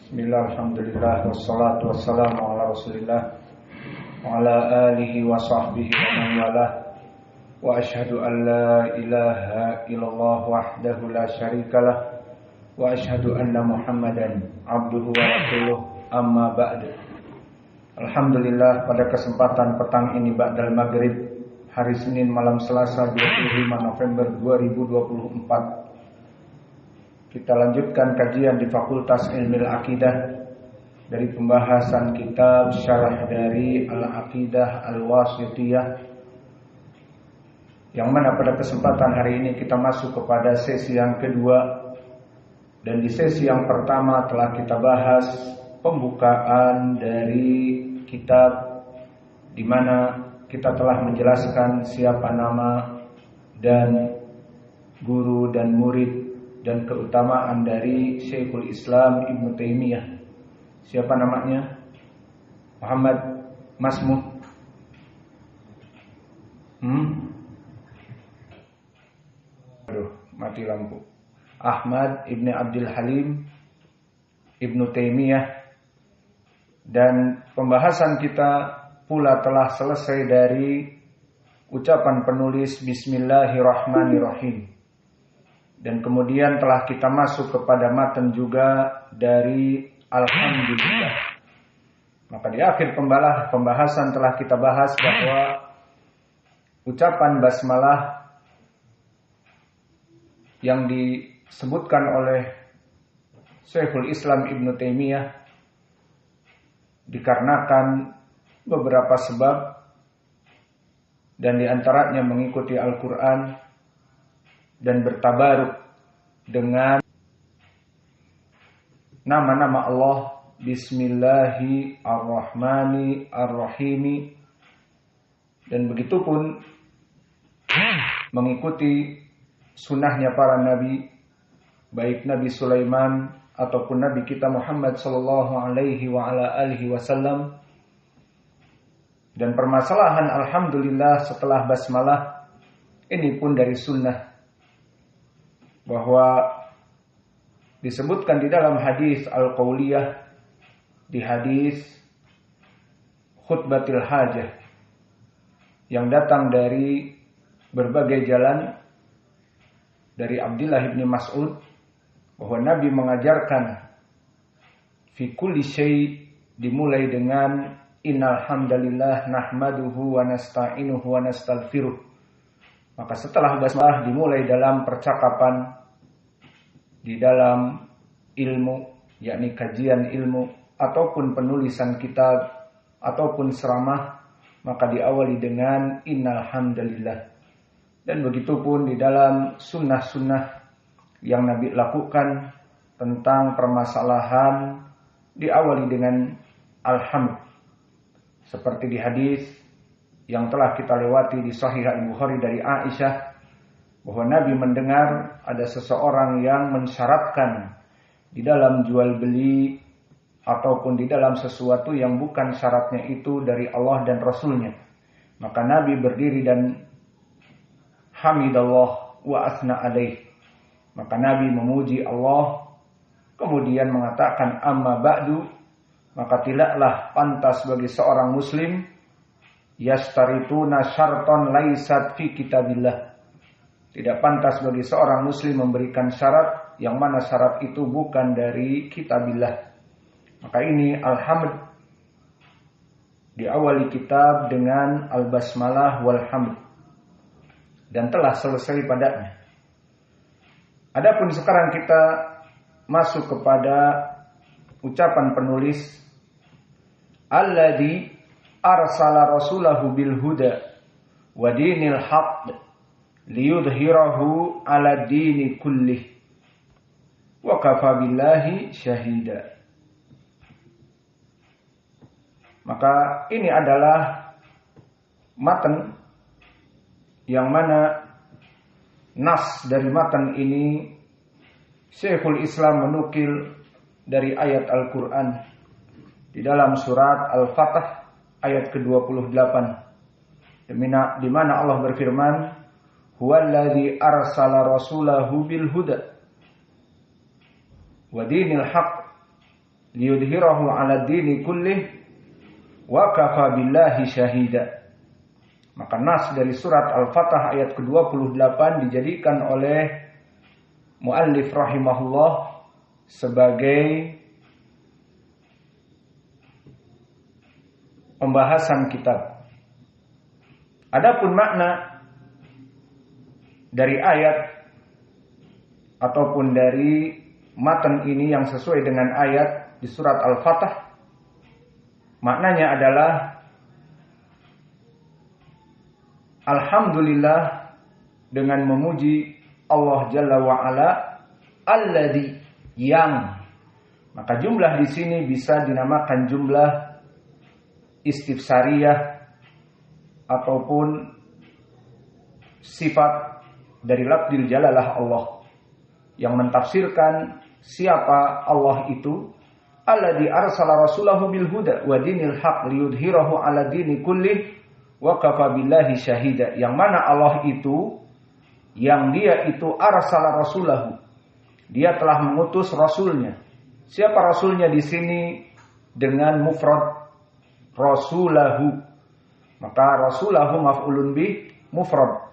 Bismillah, alhamdulillah, wassalatu wassalamu ala rasulillah wa ala alihi wa sahbihi wa man walah. Wa ashhadu an la ilaha illallah wahdahu la syarikalah wa ashhadu anna muhammadan abduhu wa rasuluh, amma ba'du. Alhamdulillah, pada kesempatan petang ini ba'dal maghrib hari Senin malam Selasa 25 November 2024, kita lanjutkan kajian di Fakultas Ilmu Aqidah dari pembahasan kitab syarah dari Al-Aqidah Al-Wasithiyah, yang mana pada kesempatan hari ini kita masuk kepada sesi yang kedua. Dan di sesi yang pertama telah kita bahas pembukaan dari kitab, di mana kita telah menjelaskan siapa nama dan guru dan murid dan keutamaan dari Syekhul Islam Ibnu Taimiyah. Siapa namanya? Muhammad Masmu? Aduh, mati lampu. Ahmad Ibnu Abdul Halim Ibnu Taimiyah. Dan pembahasan kita pula telah selesai dari ucapan penulis Bismillahirrahmanirrahim. Dan kemudian telah kita masuk kepada matan juga dari Alhamdulillah. Maka di akhir pembahasan telah kita bahas bahwa ucapan basmalah yang disebutkan oleh Syekhul Islam Ibnu Taimiyah dikarenakan beberapa sebab, dan diantaranya mengikuti Al-Quran dan bertabaruk dengan nama-nama Allah, Bismillahirrahmanirrahim, dan begitupun mengikuti sunnahnya para nabi, baik Nabi Sulaiman ataupun Nabi kita Muhammad sallallahu alaihi wa ala alihi wasallam. Dan permasalahan alhamdulillah setelah basmalah ini pun dari sunnah, bahwa disebutkan di dalam hadis al-qauliyah, di hadis khutbatil hajah yang datang dari berbagai jalan dari Abdullah bin Mas'ud, bahwa Nabi mengajarkan fi kulli syai' dimulai dengan innal hamdalillah nahmaduhu wa nasta'inuhu wa nastaghfiruh. Maka setelah basmalah dimulai dalam percakapan, di dalam ilmu, yakni kajian ilmu ataupun penulisan kitab ataupun ceramah, maka diawali dengan innal hamdalillah. Dan begitupun di dalam sunnah-sunnah yang Nabi lakukan tentang permasalahan diawali dengan alhamd. Seperti di hadis yang telah kita lewati di Sahih Al-Bukhari dari Aisyah, bahwa Nabi mendengar ada seseorang yang mensyaratkan di dalam jual beli ataupun di dalam sesuatu yang bukan syaratnya itu dari Allah dan Rasulnya. Maka Nabi berdiri dan hamidallah wa asna alaih. Maka Nabi memuji Allah, kemudian mengatakan amma ba'du, maka tidaklah pantas bagi seorang muslim yastarituna syarton laisat fi kitabillah. Tidak pantas bagi seorang muslim memberikan syarat yang mana syarat itu bukan dari kitabillah. Maka ini alhamd, diawali kitab dengan al-basmalah walhamd, dan telah selesai padanya. Adapun sekarang kita masuk kepada ucapan penulis, alladzi arsala rasulahu bil huda wa dinil haqq liyudhhirahu ala dini kullih wa kafa billahi syahida. Maka ini adalah matan yang mana nas dari matan ini Syekhul Islam menukil dari ayat Al-Quran di dalam surat Al-Fatah ayat ke-28, di mana Allah berfirman, huwallazi arsala rasulahu bil huda wa dinil haqq liyudhhirahu 'ala dini kullih wa kafa billahi syahida. Maka nas dari surat Al-Fatah ayat ke-28 dijadikan oleh muallif rahimahullah sebagai pembahasan kitab. Adapun makna dari ayat ataupun dari matan ini yang sesuai dengan ayat di surat Al-Fatah, maknanya adalah alhamdulillah dengan memuji Allah Jalla wa Ala alladzi yang. Maka jumlah di sini bisa dinamakan jumlah istifsariyah ataupun sifat dari lafdzil jalalah Allah yang mentafsirkan siapa Allah itu. Alladzi arsala rasulahu bil huda wa dinil haq liyudhhirahu 'ala dini kullih wa kafa billahi syahida. Yang mana Allah itu, yang dia itu arsala rasulahu, dia telah mengutus rasulnya. Siapa rasulnya di sini dengan mufrad rasulahu. Maka rasulahu maf'ulun bih mufrad,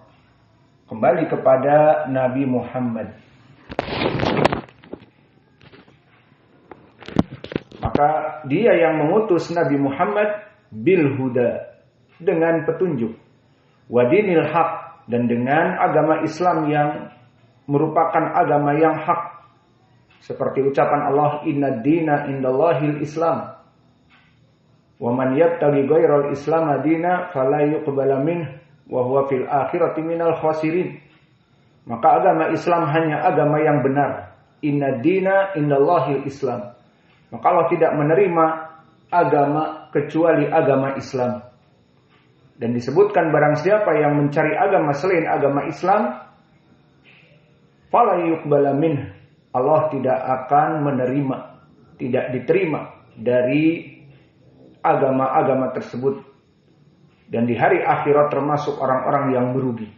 kembali kepada Nabi Muhammad. Maka dia yang mengutus Nabi Muhammad bil huda, dengan petunjuk, wa dinil haq, dan dengan agama Islam yang merupakan agama yang hak. Seperti ucapan Allah, inna dina indallahil Islam, wa man yabtaghi ghairal Islam dina fala yuqbala minhu wa huwa fil akhirati minal khasirin. Maka agama Islam hanya agama yang benar. Inna dina indallahil Islam. Maka Allah tidak menerima agama kecuali agama Islam. Dan disebutkan barang siapa yang mencari agama selain agama Islam, fala yuqbala minhu, Allah tidak akan menerima, tidak diterima dari agama-agama tersebut. Dan di hari akhirat termasuk orang-orang yang merugi.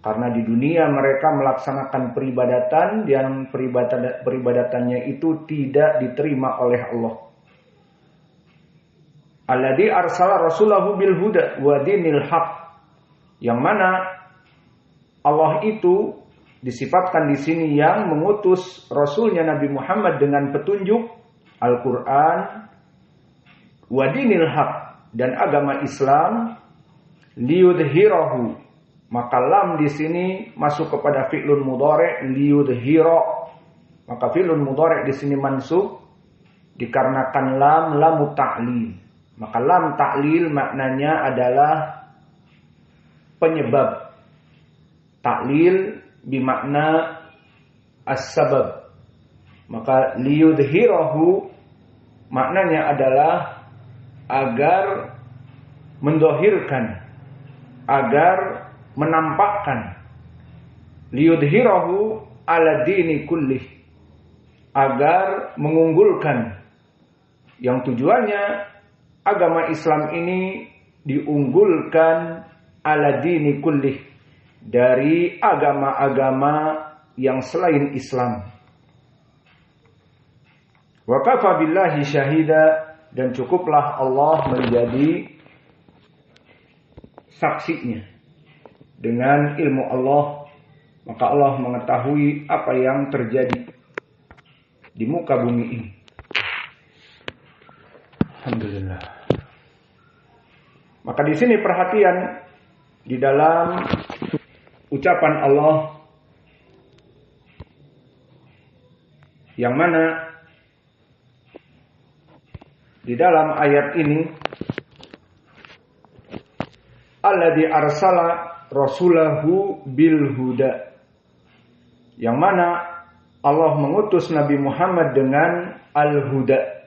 Karena di dunia mereka melaksanakan peribadatan yang peribadatannya itu tidak diterima oleh Allah. Alladzi arsala rasulahu bil huda wa dinil haq. Yang mana Allah itu disifatkan di sini yang mengutus rasulnya Nabi Muhammad dengan petunjuk Al-Qur'an wa dinil haq, dan agama Islam, liyudhhirahu. Maka lam di sini masuk kepada fi'lun mudhari' liyudhhira. Maka fi'lun mudhari' di sini mansub dikarenakan lamu ta'lil. Maka lam ta'lil maknanya adalah penyebab. Ta'lil bimakna as-sabab. Maka liyudhhirahu maknanya adalah agar mendohirkan, agar menampakkan, liyudhhirahu 'ala dini kullih, agar mengunggulkan, yang tujuannya agama Islam ini diunggulkan 'ala dini kullih, dari agama-agama yang selain Islam. Wa kafa billahi syahida, dan cukuplah Allah menjadi saksinya. Dengan ilmu Allah, maka Allah mengetahui apa yang terjadi di muka bumi ini. Alhamdulillah. Maka di sini perhatian di dalam ucapan Allah yang mana di dalam ayat ini, alladzi arsala rasulahu bil huda, yang mana Allah mengutus Nabi Muhammad dengan al-huda.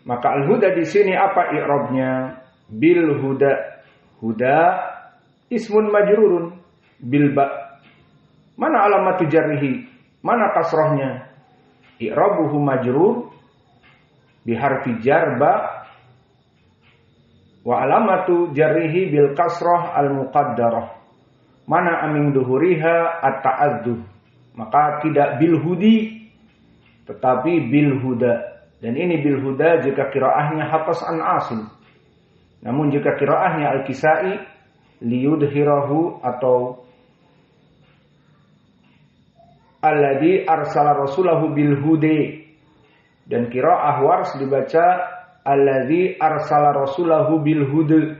Maka al-huda di sini apa i'rabnya? Bil huda. Huda ismun majrurun bil ba. Mana alamatu jarrihi? Mana kasrahnya? I'rabuhu majrur bi harfi jar ba, wa alamatu jarrihi bil kasrah al muqaddarah. Mana amin duhuriha at-ta'adduh. Maka tidak bil hudi, tetapi bil huda. Dan ini bil huda jika qiraahnya Hafs an Asim. Namun jika qiraahnya Al-Kisai liyudhirahu atau alladzi arsala rasulahu bil hudi. Dan qiraah Wars dibaca alladzi arsala rasulahu bil huda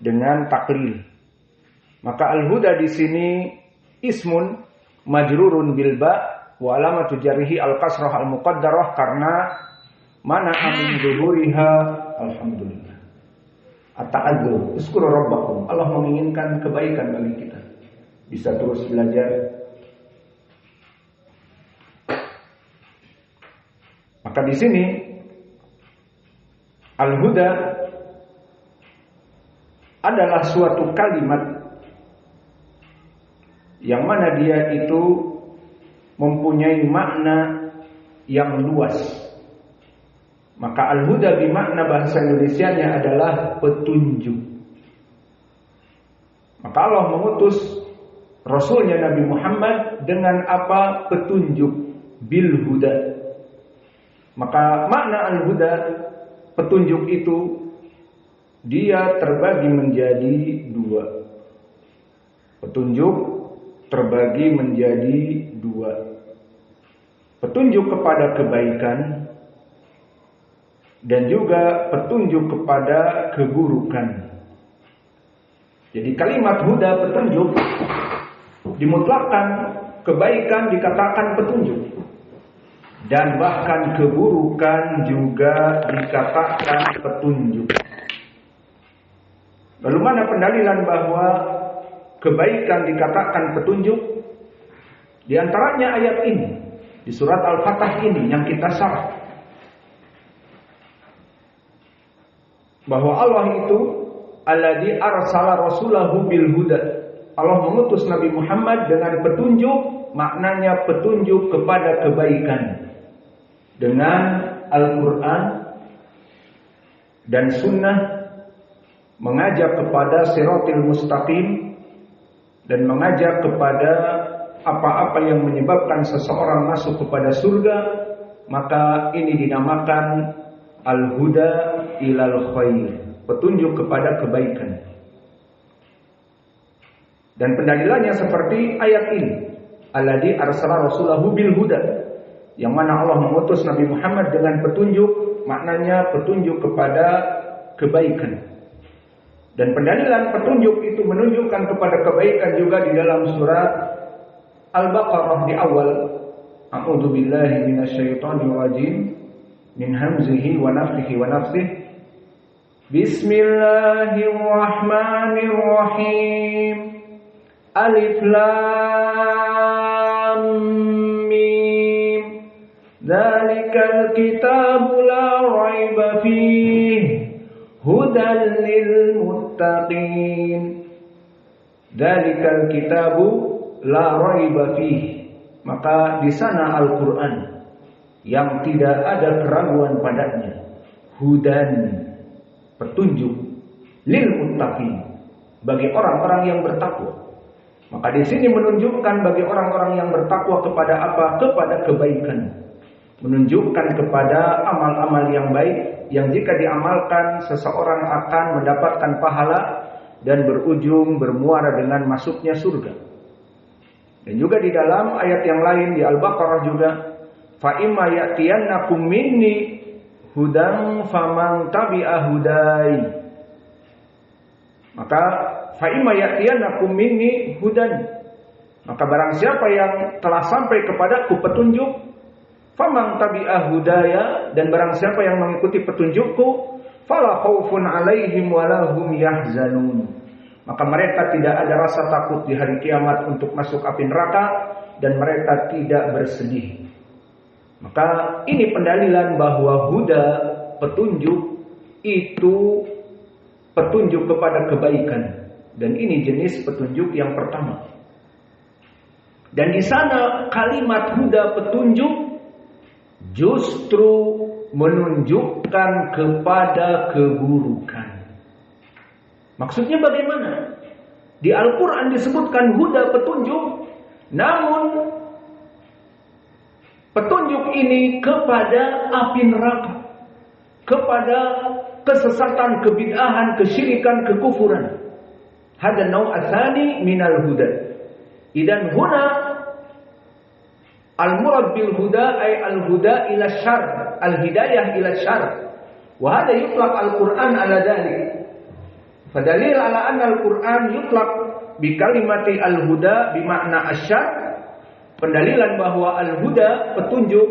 dengan taklil. Maka al-huda di sini ismun majrurun bil ba wa alamatu jarhi al-kasrah al-muqaddarah karena mana amin zuhuriha alhamdulillah. At-ta'adzur, uzkuru rabbakum. Allah menginginkan kebaikan bagi kita. Bisa terus belajar. Maka di sini al-huda adalah suatu kalimat yang mana dia itu mempunyai makna yang luas. Maka al-huda bermakna bahasa Indonesianya adalah petunjuk. Maka Allah mengutus Rasulnya Nabi Muhammad dengan apa? Petunjuk, bil huda. Maka makna al-huda, petunjuk itu dia terbagi menjadi dua. Petunjuk terbagi menjadi dua. Petunjuk kepada kebaikan dan juga petunjuk kepada keburukan. Jadi kalimat huda petunjuk dimutlakkan, kebaikan dikatakan petunjuk dan bahkan keburukan juga dikatakan petunjuk. Lalu mana pendalilan bahwa kebaikan dikatakan petunjuk? Di antaranya ayat ini di surat Al-Fatah ini yang kita syarah, bahwa Allah itu alladzi arsala rasulahu bil huda. Allah mengutus Nabi Muhammad dengan petunjuk, maknanya petunjuk kepada kebaikan dengan Al-Quran dan Sunnah, mengajak kepada siratil mustaqim dan mengajak kepada apa-apa yang menyebabkan seseorang masuk kepada surga. Maka ini dinamakan al-huda ilal khair, petunjuk kepada kebaikan. Dan pendalilannya seperti ayat ini, alladzi arsala rasulahu bil huda, yang mana Allah mengutus Nabi Muhammad dengan petunjuk, maknanya petunjuk kepada kebaikan. Dan pendalilan petunjuk itu menunjukkan kepada kebaikan juga di dalam surat Al-Baqarah di awal, a'udzu billahi minasyaitonir rajim min hamzihi wa nafthihi wa nafthihi. Bismillahirrahmanirrahim. Alif lam mim. Dzalikal kitabu la raiba fihi hudan lil muttaqin. Dzalikal kitabu la raiba fihi. Maka di sana Al-Qur'an yang tidak ada keraguan padanya, hudan, petunjuk, lil muttaqin, bagi orang-orang yang bertakwa. Maka di sini menunjukkan bagi orang-orang yang bertakwa kepada apa? Kepada kebaikan. Menunjukkan kepada amal-amal yang baik yang jika diamalkan seseorang akan mendapatkan pahala dan berujung bermuara dengan masuknya surga. Dan juga di dalam ayat yang lain di Al-Baqarah juga, fa imma ya'tiyannakum minni hudan faman tabi'a hudai. Maka fa imma ya'tiyannakum minni hudan, maka barang siapa yang telah sampai kepadaku petunjuk, faman tabi'a hudaya, dan barang siapa yang mengikuti petunjukku, fala khaufun 'alaihim wala hum yahzanun, maka mereka tidak ada rasa takut di hari kiamat untuk masuk api neraka dan mereka tidak bersedih. Maka ini pendalilan bahwa huda, petunjuk, itu petunjuk kepada kebaikan. Dan ini jenis petunjuk yang pertama. Dan di sana kalimat huda, petunjuk, justru menunjukkan kepada keburukan. Maksudnya bagaimana? Di Al-Quran disebutkan huda, petunjuk, namun petunjuk ini kepada api neraka, kepada kesesatan, kebid'ahan, kesyirikan, kekufuran. Hada naw' atsani minal huda. Idan huna al-murad bil huda ay al-huda ila syarr, al-hidayah ila syarr. Wa hada yutlaq al-Qur'an ala dhalik. Fadalil ala anna al-Qur'an yutlaq bi kalimati al-huda bi makna asy-syarr. Pendalilan bahwa al-huda, petunjuk,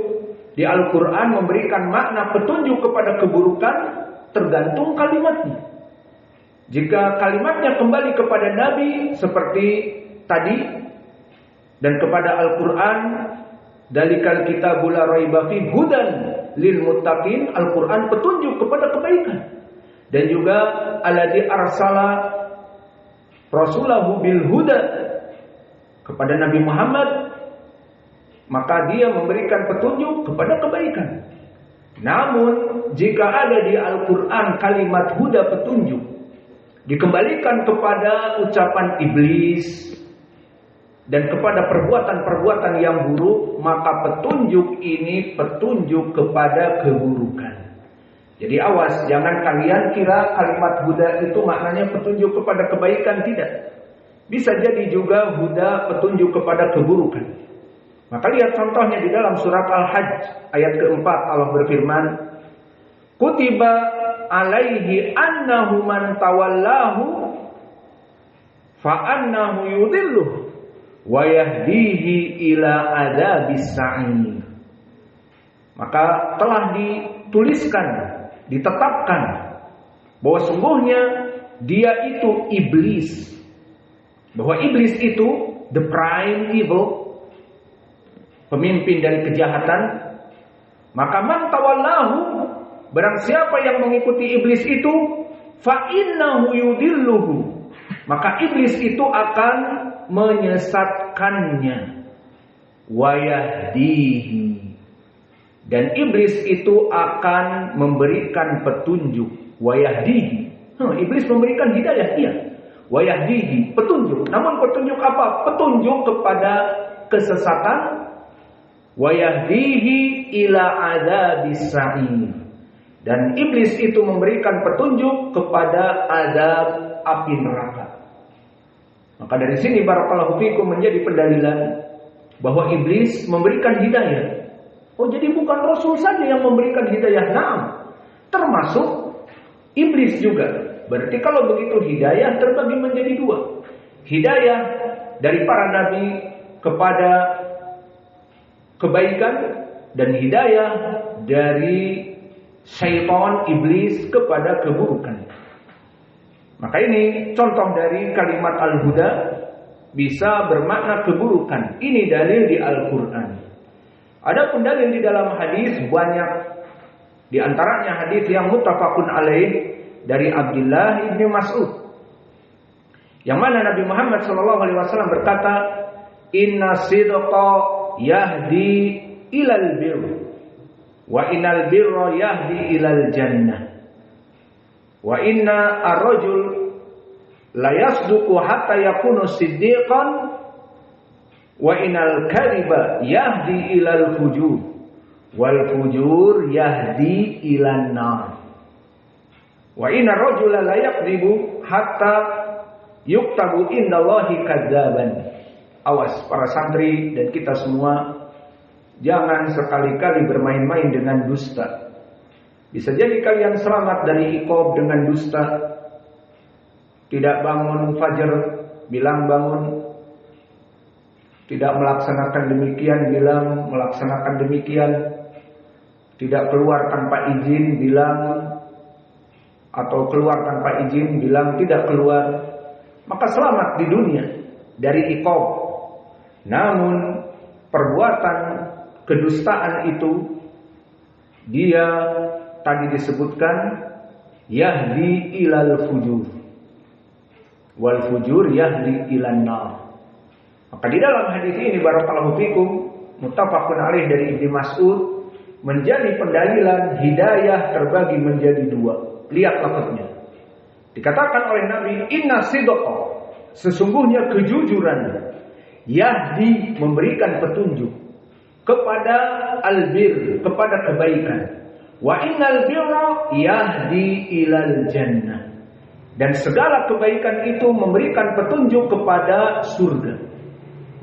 di Al-Qur'an memberikan makna petunjuk kepada keburukan tergantung kalimatnya. Jika kalimatnya kembali kepada Nabi seperti tadi dan kepada Al-Qur'an, dalikal kitabul la raiba fi hudan lil muttaqin, Al-Qur'an petunjuk kepada kebaikan. Dan juga alladzi arsala rasulahu bil huda, kepada Nabi Muhammad, maka dia memberikan petunjuk kepada kebaikan. Namun jika ada di Al-Quran kalimat huda, petunjuk, dikembalikan kepada ucapan iblis dan kepada perbuatan-perbuatan yang buruk, maka petunjuk ini petunjuk kepada keburukan. Jadi awas, jangan kalian kira kalimat huda itu maknanya petunjuk kepada kebaikan. Tidak. Bisa jadi juga huda petunjuk kepada keburukan. Maka lihat contohnya di dalam surat Al-Hajj ayat keempat, Allah berfirman, kutiba alaihi annahu man tawallahu fa annahu yudhilluh wa yahdihi ila adzabis sa'ir. Maka telah dituliskan, ditetapkan bahwa sungguhnya dia itu iblis. Bahwa iblis itu the prime evil, pemimpin dari kejahatan. Maka man tawallahu, barang siapa yang mengikuti iblis itu, fa innahu yudilluhu, maka iblis itu akan menyesatkannya, wa yahdihi, dan iblis itu akan memberikan petunjuk, wa yahdihi. Iblis memberikan hidayah, iya, wa yahdihi, petunjuk. Namun petunjuk apa? Petunjuk kepada kesesatan, wa yahdihi ila adzabis sa'ir, dan iblis itu memberikan petunjuk kepada azab api neraka. Maka dari sini barakallahu fikum menjadi pendalilan bahwa iblis memberikan hidayah. Oh, jadi bukan Rasul saja yang memberikan hidayah, naam, termasuk iblis juga. Berarti kalau begitu hidayah terbagi menjadi dua. Hidayah dari para nabi kepada kebaikan, dan hidayah dari syaitan, iblis, kepada keburukan. Maka ini contoh dari kalimat al-huda bisa bermakna keburukan. Ini dalil di Al-Quran. Ada pun dalil di dalam hadis banyak. Di antaranya hadis yang muttafaqun alaih dari Abdullah bin Mas'ud, yang mana Nabi Muhammad SAW berkata, inna sidqa yahdi ilal birr wa innal birra yahdi ilal jannah wa inna ar-rajul la yasduqu hatta yakunu siddiqan wa innal kadhiba yahdi ilal fujur wal fujur yahdi ilan nar wa inna ar-rajula la yakdzibu hatta yuktabu indallahi kadzaban. Awas para santri dan kita semua, jangan sekali-kali bermain-main dengan dusta. Bisa jadi kalian selamat dari iqab dengan dusta. Tidak bangun fajar, bilang bangun. Tidak melaksanakan demikian, bilang melaksanakan demikian. Tidak keluar tanpa izin, bilang, atau keluar tanpa izin, bilang tidak keluar. Maka selamat di dunia dari iqab. Namun perbuatan kedustaan itu, dia tadi disebutkan yahdi ilal fujur wal fujur yahdi ilan nar. Maka di dalam hadis ini barakallahu fikum muttafaqun alaih dari Ibnu Mas'ud menjadi pendalilan hidayah terbagi menjadi dua. Lihat lafaznya. Dikatakan oleh Nabi, inna sidqa, sesungguhnya kejujuran, yahdi, memberikan petunjuk, kepada albir, kepada kebaikan. Wa innal birra yahdi ilal jannah. Dan segala kebaikan itu memberikan petunjuk kepada surga.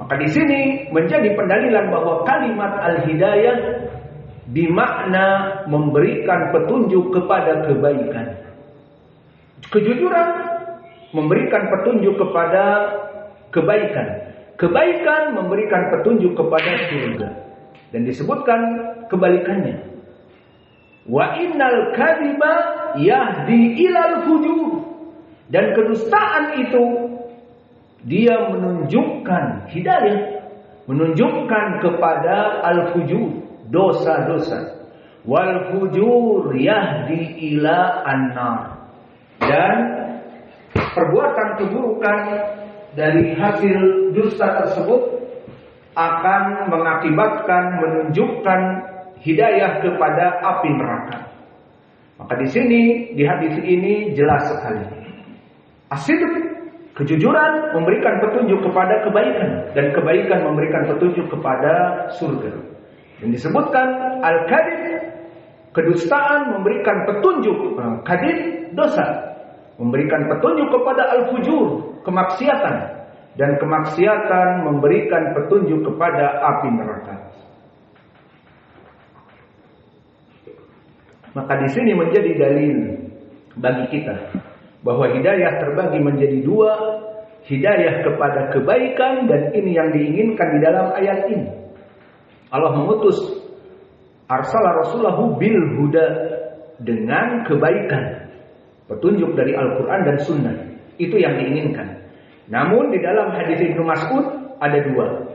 Maka di sini menjadi pendalilan bahwa kalimat al-hidayah bermakna memberikan petunjuk kepada kebaikan. Kejujuran memberikan petunjuk kepada kebaikan. Kebaikan memberikan petunjuk kepada surga. Dan disebutkan kebalikannya. Wa innal kadhiba yahdi ilal fujur. Dan kedustaan itu dia menunjukkan hidayah, menunjukkan kepada al-fujur, dosa-dosa. Wal fujur yahdi ila an-nar. Dan perbuatan keburukan dari hasil dusta tersebut akan mengakibatkan, menunjukkan hidayah kepada api neraka. Maka di sini, di hadis ini jelas sekali. As-sidq, kejujuran memberikan petunjuk kepada kebaikan, dan kebaikan memberikan petunjuk kepada surga. Dan disebutkan al-kadhib, kedustaan memberikan petunjuk, kadhib dosa, memberikan petunjuk kepada al-fujur, kemaksiatan, dan kemaksiatan memberikan petunjuk kepada api neraka. Maka di sini menjadi dalil bagi kita bahwa hidayah terbagi menjadi dua, hidayah kepada kebaikan, dan ini yang diinginkan di dalam ayat ini. Allah mengutus arsala rasulahu bil huda, dengan kebaikan, petunjuk dari Al-Quran dan Sunnah. Itu yang diinginkan. Namun di dalam hadis Ibnu Mas'ud ada dua.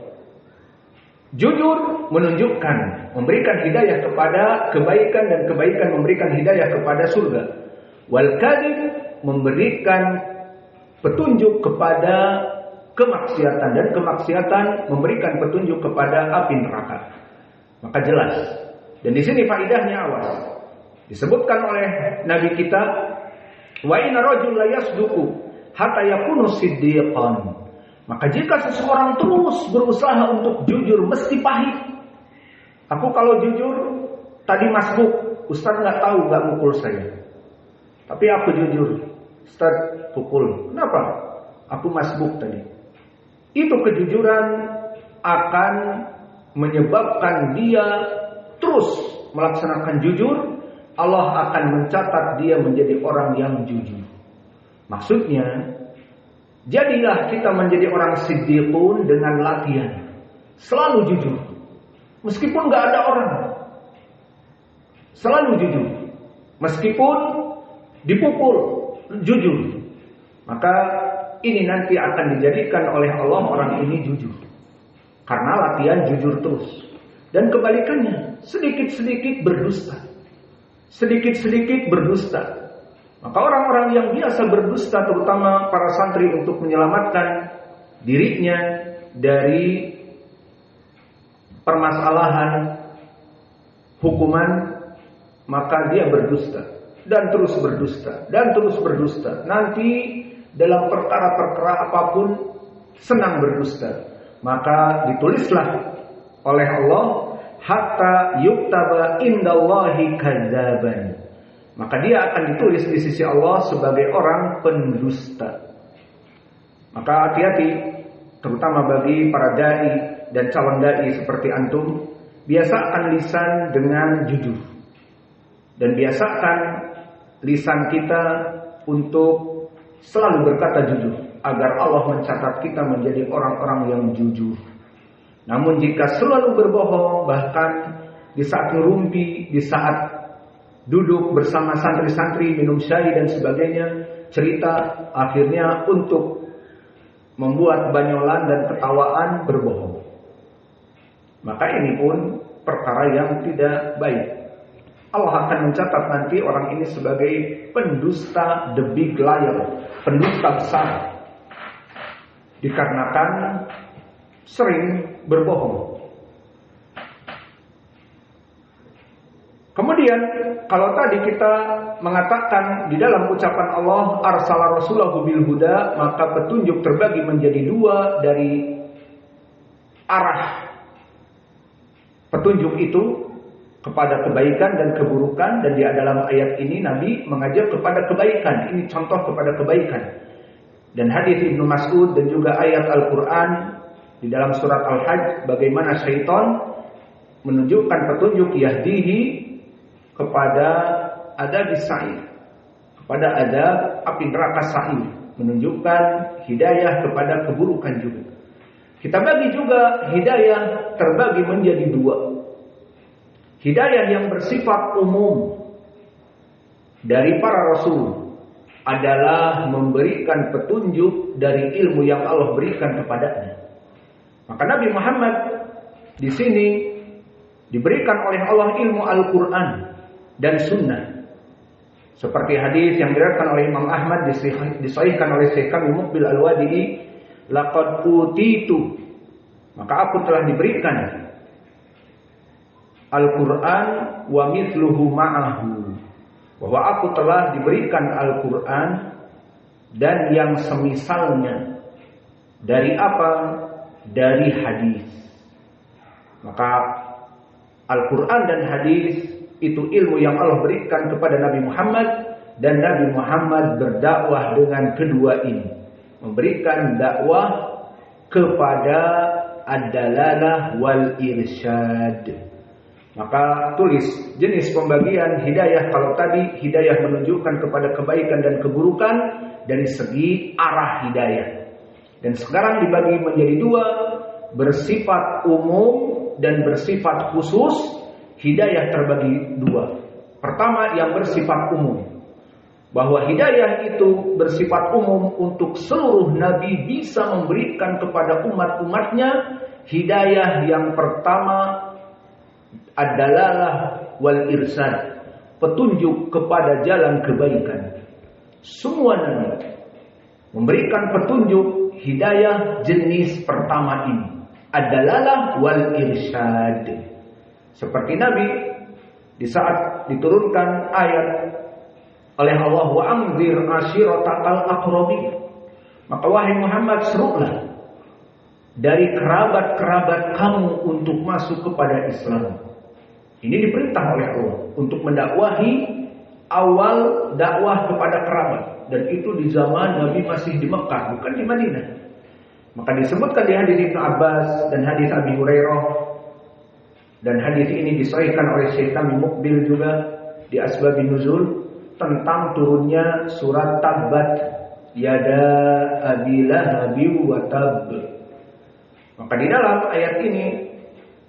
Jujur menunjukkan, memberikan hidayah kepada kebaikan, dan kebaikan memberikan hidayah kepada surga. Wal kadhib memberikan petunjuk kepada kemaksiatan, dan kemaksiatan memberikan petunjuk kepada api neraka. Maka jelas. Dan di sini faedahnya awas. Disebutkan oleh Nabi kita, wa inna rajul la yasduqu hatta yakunu siddiqan. Maka jika seseorang terus berusaha untuk jujur, mesti pahit. Aku kalau jujur tadi masbuk, Ustaz nggak tahu, nggak mukul saya. Tapi aku jujur, Ustaz pukul. Kenapa? Aku masbuk tadi. Itu kejujuran akan menyebabkan dia terus melaksanakan jujur. Allah akan mencatat dia menjadi orang yang jujur. Maksudnya, jadilah kita menjadi orang siddiqun dengan latihan. Selalu jujur. Meskipun gak ada orang. Selalu jujur. Meskipun dipukul, jujur. Maka ini nanti akan dijadikan oleh Allah orang ini jujur. Karena latihan jujur terus. Dan kebalikannya, sedikit-sedikit berdusta. Sedikit-sedikit berdusta. Maka orang-orang yang biasa berdusta, terutama para santri, untuk menyelamatkan dirinya dari permasalahan hukuman, maka dia berdusta dan terus berdusta dan terus berdusta. Nanti dalam perkara-perkara apapun senang berdusta. Maka ditulislah oleh Allah, hatta yuktaba indallahi kadzaban. Maka dia akan ditulis di sisi Allah sebagai orang pendusta. Maka hati-hati, terutama bagi para dai dan calon dai seperti antum, biasakan lisan dengan jujur. Dan biasakan lisan kita untuk selalu berkata jujur, agar Allah mencatat kita menjadi orang-orang yang jujur. Namun jika selalu berbohong, bahkan di saat ngerumpi, di saat duduk bersama santri-santri, minum syai dan sebagainya, cerita, akhirnya untuk membuat banyolan dan ketawaan berbohong. Maka ini pun perkara yang tidak baik. Allah akan mencatat nanti orang ini sebagai pendusta, the big liar, pendusta besar. Dikarenakan sering berbohong. Kemudian kalau tadi kita mengatakan di dalam ucapan Allah arsala rasulahu bil huda, maka petunjuk terbagi menjadi dua dari arah petunjuk itu kepada kebaikan dan keburukan, dan di dalam ayat ini Nabi mengajak kepada kebaikan. Ini contoh kepada kebaikan. Dan hadis Ibnu Mas'ud dan juga ayat Al-Quran di dalam surat Al-Hajj, bagaimana syaitan menunjukkan petunjuk yahdihi kepada adab sa'ir, kepada adab api neraka sa'ir, menunjukkan hidayah kepada keburukan juga. Kita bagi juga hidayah terbagi menjadi dua. Hidayah yang bersifat umum dari para rasul adalah memberikan petunjuk dari ilmu yang Allah berikan kepadanya. Maka Nabi Muhammad di sini diberikan oleh Allah ilmu Al-Quran dan Sunnah. Seperti hadis yang diriwayatkan oleh Imam Ahmad, disahihkan oleh Syekh Kami Muqbil Al-Wadi'i, laqad utitu, maka aku telah diberikan Al-Quran wa mithluhu ma'ahu, bahwa aku telah diberikan Al-Quran dan yang semisalnya. Dari apa? Dari hadis. Maka Al-Quran dan hadis itu ilmu yang Allah berikan kepada Nabi Muhammad, dan Nabi Muhammad berdakwah dengan kedua ini, memberikan dakwah kepada ad-dalalah wal irsyad. Maka tulis jenis pembagian hidayah. Kalau tadi hidayah menunjukkan kepada kebaikan dan keburukan dari segi arah hidayah, dan sekarang dibagi menjadi dua, bersifat umum dan bersifat khusus. Hidayah terbagi dua. Pertama, yang bersifat umum, bahwa hidayah itu bersifat umum untuk seluruh nabi bisa memberikan kepada umat-umatnya. Hidayah yang pertama adalah wal irsad, petunjuk kepada jalan kebaikan. Semua nabi memberikan petunjuk. Hidayah jenis pertama ini adalah wal irsyad. Seperti Nabi di saat diturunkan ayat oleh Allah, wa anzir ashiratakal aqrabin, maka wahai Muhammad, serulah dari kerabat-kerabat kamu untuk masuk kepada Islam. Ini diperintah oleh Allah untuk mendakwahi awal dakwah kepada kerabat, dan itu di zaman Nabi masih di Mekah, bukan di Madinah. Maka disebutkan di hadis Ibnu Abbas dan hadis Abi Hurairah, dan hadis ini disahihkan oleh Syekh Kami Muqbil juga di Asbabun Nuzul, tentang turunnya surat Tabbat yada abi lahabi wa tab. Maka di dalam ayat ini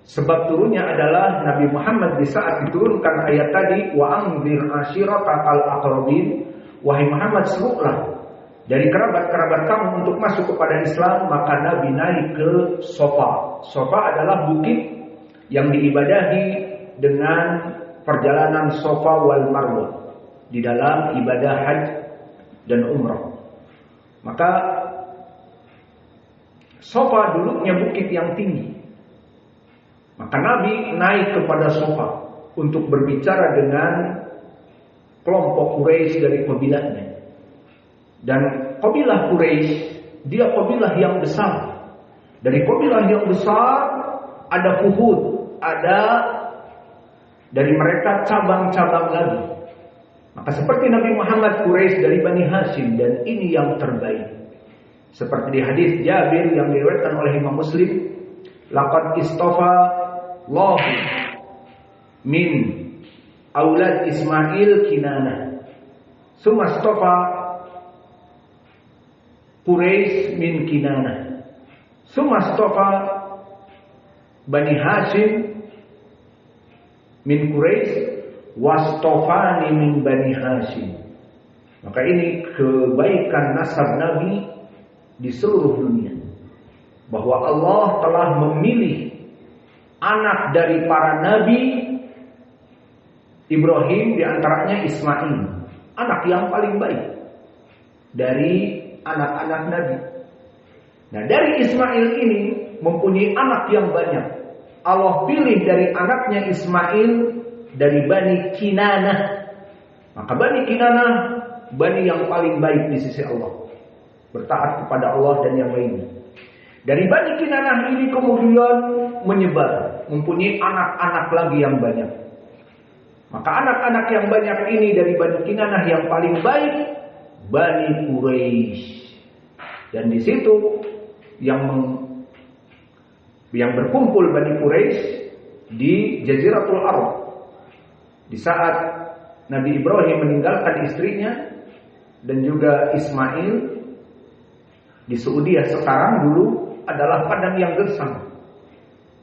sebab turunnya adalah Nabi Muhammad di saat diturunkan ayat tadi, wa anzir ashiratakal aqrabin, wahai Muhammad, serulah dari kerabat-kerabat kamu untuk masuk kepada Islam. Maka Nabi naik ke Safa. Safa adalah bukit yang diibadahi dengan perjalanan Safa wal Marwah di dalam ibadah haji dan umrah. Maka Safa dulunya bukit yang tinggi. Maka Nabi naik kepada Safa untuk berbicara dengan kelompok Quraisy dari kabilahnya. Dan kabilah Quraisy dia kabilah yang besar. Dari kabilah yang besar ada Fuhud, ada dari mereka cabang-cabang lagi. Maka seperti Nabi Muhammad, Quraisy dari Bani Hashim, dan ini yang terbaik. Seperti di hadis Jabir yang diriwayatkan oleh Imam Muslim, laqad istafa Allah min aulad Ismail Kinanah, summa istafa Quraisy min Kinanah, summa istafa Bani Hashim min Quraisy wastofani min Bani Hashim. Maka ini kebaikan nasab Nabi di seluruh dunia, bahwa Allah telah memilih anak dari para nabi. Ibrahim diantaranya Ismail, anak yang paling baik dari anak-anak Nabi. Nah, dari Ismail ini mempunyai anak yang banyak. Allah pilih dari anaknya Ismail dari Bani Kinanah. Maka Bani Kinanah, Bani yang paling baik di sisi Allah, bertaat kepada Allah dan yang lainnya. Dari Bani Kinanah ini kemudian menyebar mempunyai anak-anak lagi yang banyak. Maka anak-anak yang banyak ini dari Bani Kinanah yang paling baik Bani Quraisy. Dan di situ yang berkumpul Bani Quraisy di Jaziratul Arab. Di saat Nabi Ibrahim meninggalkan istrinya dan juga Ismail di Saudi sekarang dulu adalah padang yang gersang.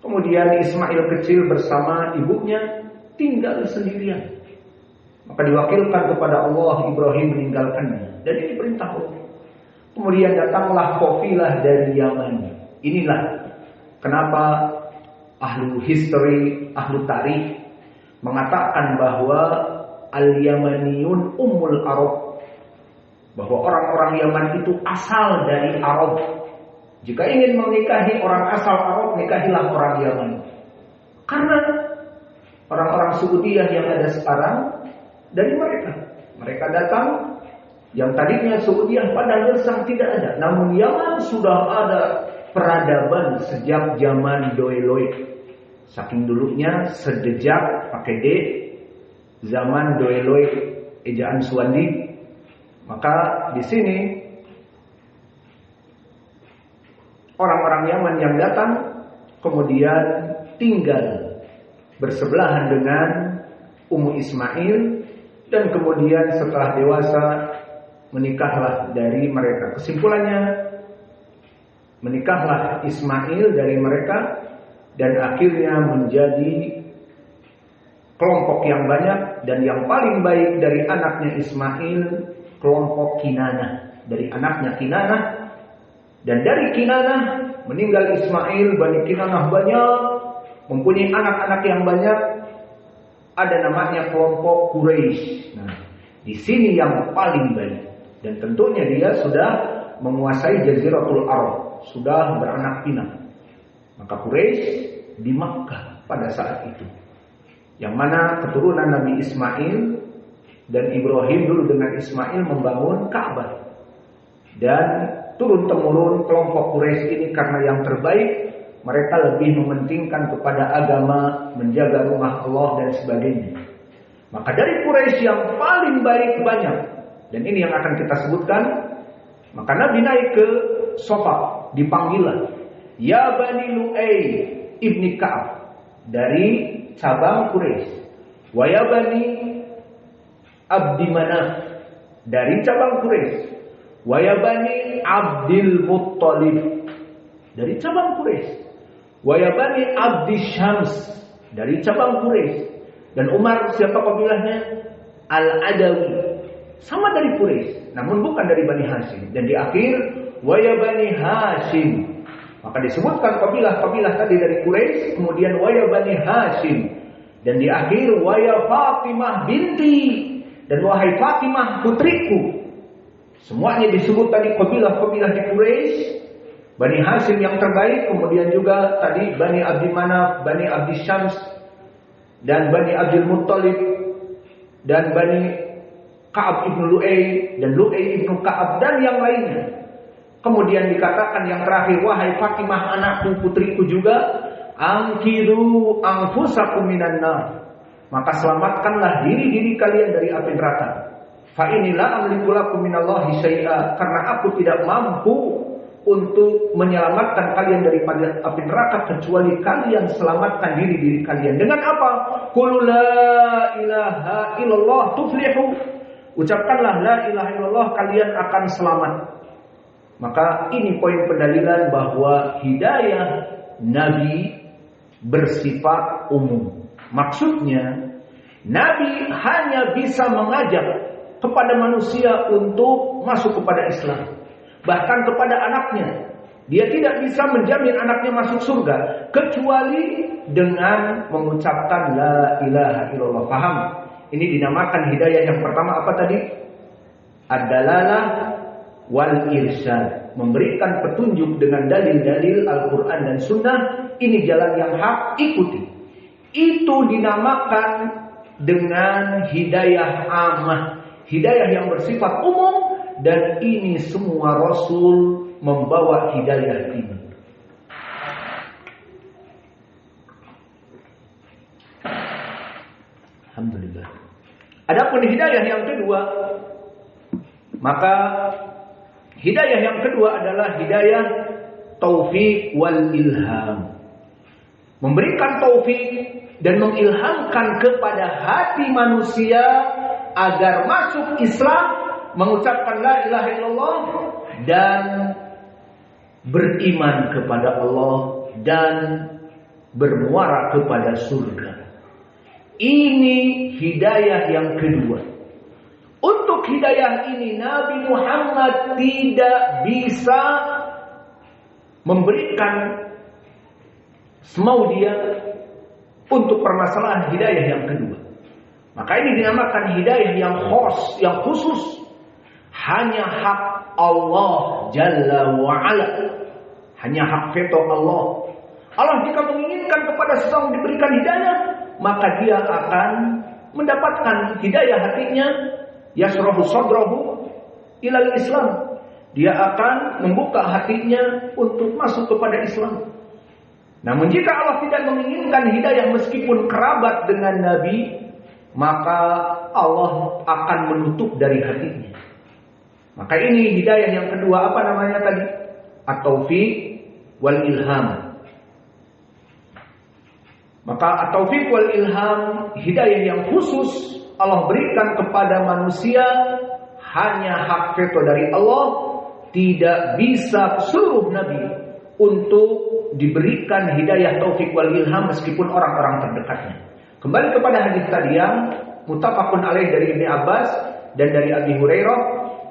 Kemudian Ismail kecil bersama ibunya tinggal sendirian. Maka diwakilkan kepada Allah Ibrahim meninggalkannya. Dan ini perintah Allah. Kemudian datanglah kafilah dari Yaman. Inilah kenapa ahlu history, ahlu tarikh mengatakan bahwa al-Yamaniyun ummul Arab. Bahwa orang-orang Yaman itu asal dari Arab. Jika ingin menikahi orang asal Arab, nikahilah orang Yaman. Karena orang-orang Saudiyah yang ada sekarang dari mereka. Mereka datang yang tadinya Saudiyah pada gersang tidak ada. Namun Yaman sudah ada peradaban sejak zaman Doeloik. Saking dulunya sedejak pakai D zaman Doeloik ejaan Suwandi. Maka di sini orang-orang Yaman yang datang kemudian tinggal bersebelahan dengan Ummu Ismail dan kemudian setelah dewasa menikahlah dari mereka. Kesimpulannya menikahlah Ismail dari mereka dan akhirnya menjadi kelompok yang banyak dan yang paling baik dari anaknya Ismail kelompok Kinanah, dari anaknya Kinanah. Dan dari Kinanah meninggal Ismail, Bani Kinanah banyak, mempunyai anak-anak yang banyak, ada namanya kelompok Quraisy. Nah, di sini yang paling baik. Dan tentunya dia sudah menguasai Jaziratul Arab, sudah beranak pinak. Maka Quraisy di Makkah pada saat itu, yang mana keturunan Nabi Ismail dan Ibrahim dulu dengan Ismail membangun Ka'bah. Dan turun-temurun kelompok Quraisy ini karena yang terbaik, mereka lebih mementingkan kepada agama, menjaga rumah Allah dan sebagainya. Maka dari Quraisy yang paling baik banyak, dan ini yang akan kita sebutkan. Maka Nabi naik ke Safa, dipanggil, ya Bani Lu'ay ibni Ka'ab, dari cabang Quraisy. Wa ya Bani Abdi Manaf, dari cabang Quraisy. Wa ya Bani Abdil Muttalib, dari cabang Quraisy. Wa ya Bani Abdi Syams, dari cabang Quraisy. Dan Umar siapa kabilahnya? Al-Adawi, sama dari Quraisy, namun bukan dari Bani Hashim. Dan di akhir wa ya Bani Hashim, maka disebutkan kabilah-kabilah tadi dari Quraisy, kemudian wa ya Bani Hashim, dan di akhir wa ya Fatimah binti, dan wahai Fatimah putriku. Semuanya disebut tadi kabilah-kabilah di Quraisy. Bani Hashim yang terbaik, kemudian juga tadi Bani Abdi Manaf, Bani Abdi Syams, dan Bani Abdul Muttalib, dan Bani Ka'ab ibn Lu'ay, dan Lu'ay ibn Ka'ab, dan yang lainnya. Kemudian dikatakan yang terakhir, wahai Fatimah anakku, putriku juga, angkiru anfusakum minan nar, maka selamatkanlah diri-diri kalian dari api neraka. Fa inilah amliku lakum minallahi syai'a, karena aku tidak mampu untuk menyelamatkan kalian daripada api neraka kecuali kalian selamatkan diri-diri kalian. Dengan apa? Qul la ilaha illallah tuflihu. Ucapkanlah la ilaha illallah, kalian akan selamat. Maka ini poin pendalilan bahwa hidayah Nabi bersifat umum. Maksudnya Nabi hanya bisa mengajak kepada manusia untuk masuk kepada Islam, bahkan kepada anaknya. Dia tidak bisa menjamin anaknya masuk surga kecuali dengan mengucapkan la ilaha illallah. Paham? Ini dinamakan hidayah yang pertama apa tadi? Ad-dalalah wal irsyad, memberikan petunjuk dengan dalil-dalil Al-Quran dan Sunnah. Ini jalan yang hak, ikuti. Itu dinamakan dengan hidayah ammah, hidayah yang bersifat umum. Dan ini semua Rasul membawa hidayah ini. Adapun hidayah yang kedua, maka hidayah yang kedua adalah hidayah taufik wal ilham. Memberikan taufik dan mengilhamkan kepada hati manusia agar masuk Islam, mengucapkan la ilaha illallah dan beriman kepada Allah dan bermuara kepada surga. Ini hidayah yang kedua. Untuk hidayah ini Nabi Muhammad tidak bisa memberikan semau dia untuk permasalahan hidayah yang kedua. Maka ini dinamakan hidayah yang khusus. Hanya hak Allah Jalla wa'ala. Hanya hak veto Allah. Allah jika menginginkan kepada seseorang diberikan hidayah, maka dia akan mendapatkan hidayah hatinya, yasrahu sadrahu ilal Islam. Dia akan membuka hatinya untuk masuk kepada Islam. Namun jika Allah tidak menginginkan hidayah meskipun kerabat dengan Nabi, maka Allah akan menutup dari hatinya. Maka ini hidayah yang kedua, apa namanya tadi? At-taufiq wal ilham. Maka at-taufiq wal ilham, hidayah yang khusus Allah berikan kepada manusia, hanya hak veto dari Allah, tidak bisa seluruh nabi untuk diberikan hidayah taufik wal ilham meskipun orang-orang terdekatnya. Kembali kepada hadis tadi yang muttafaqun alaih dari Ibnu Abbas dan dari Abi Hurairah,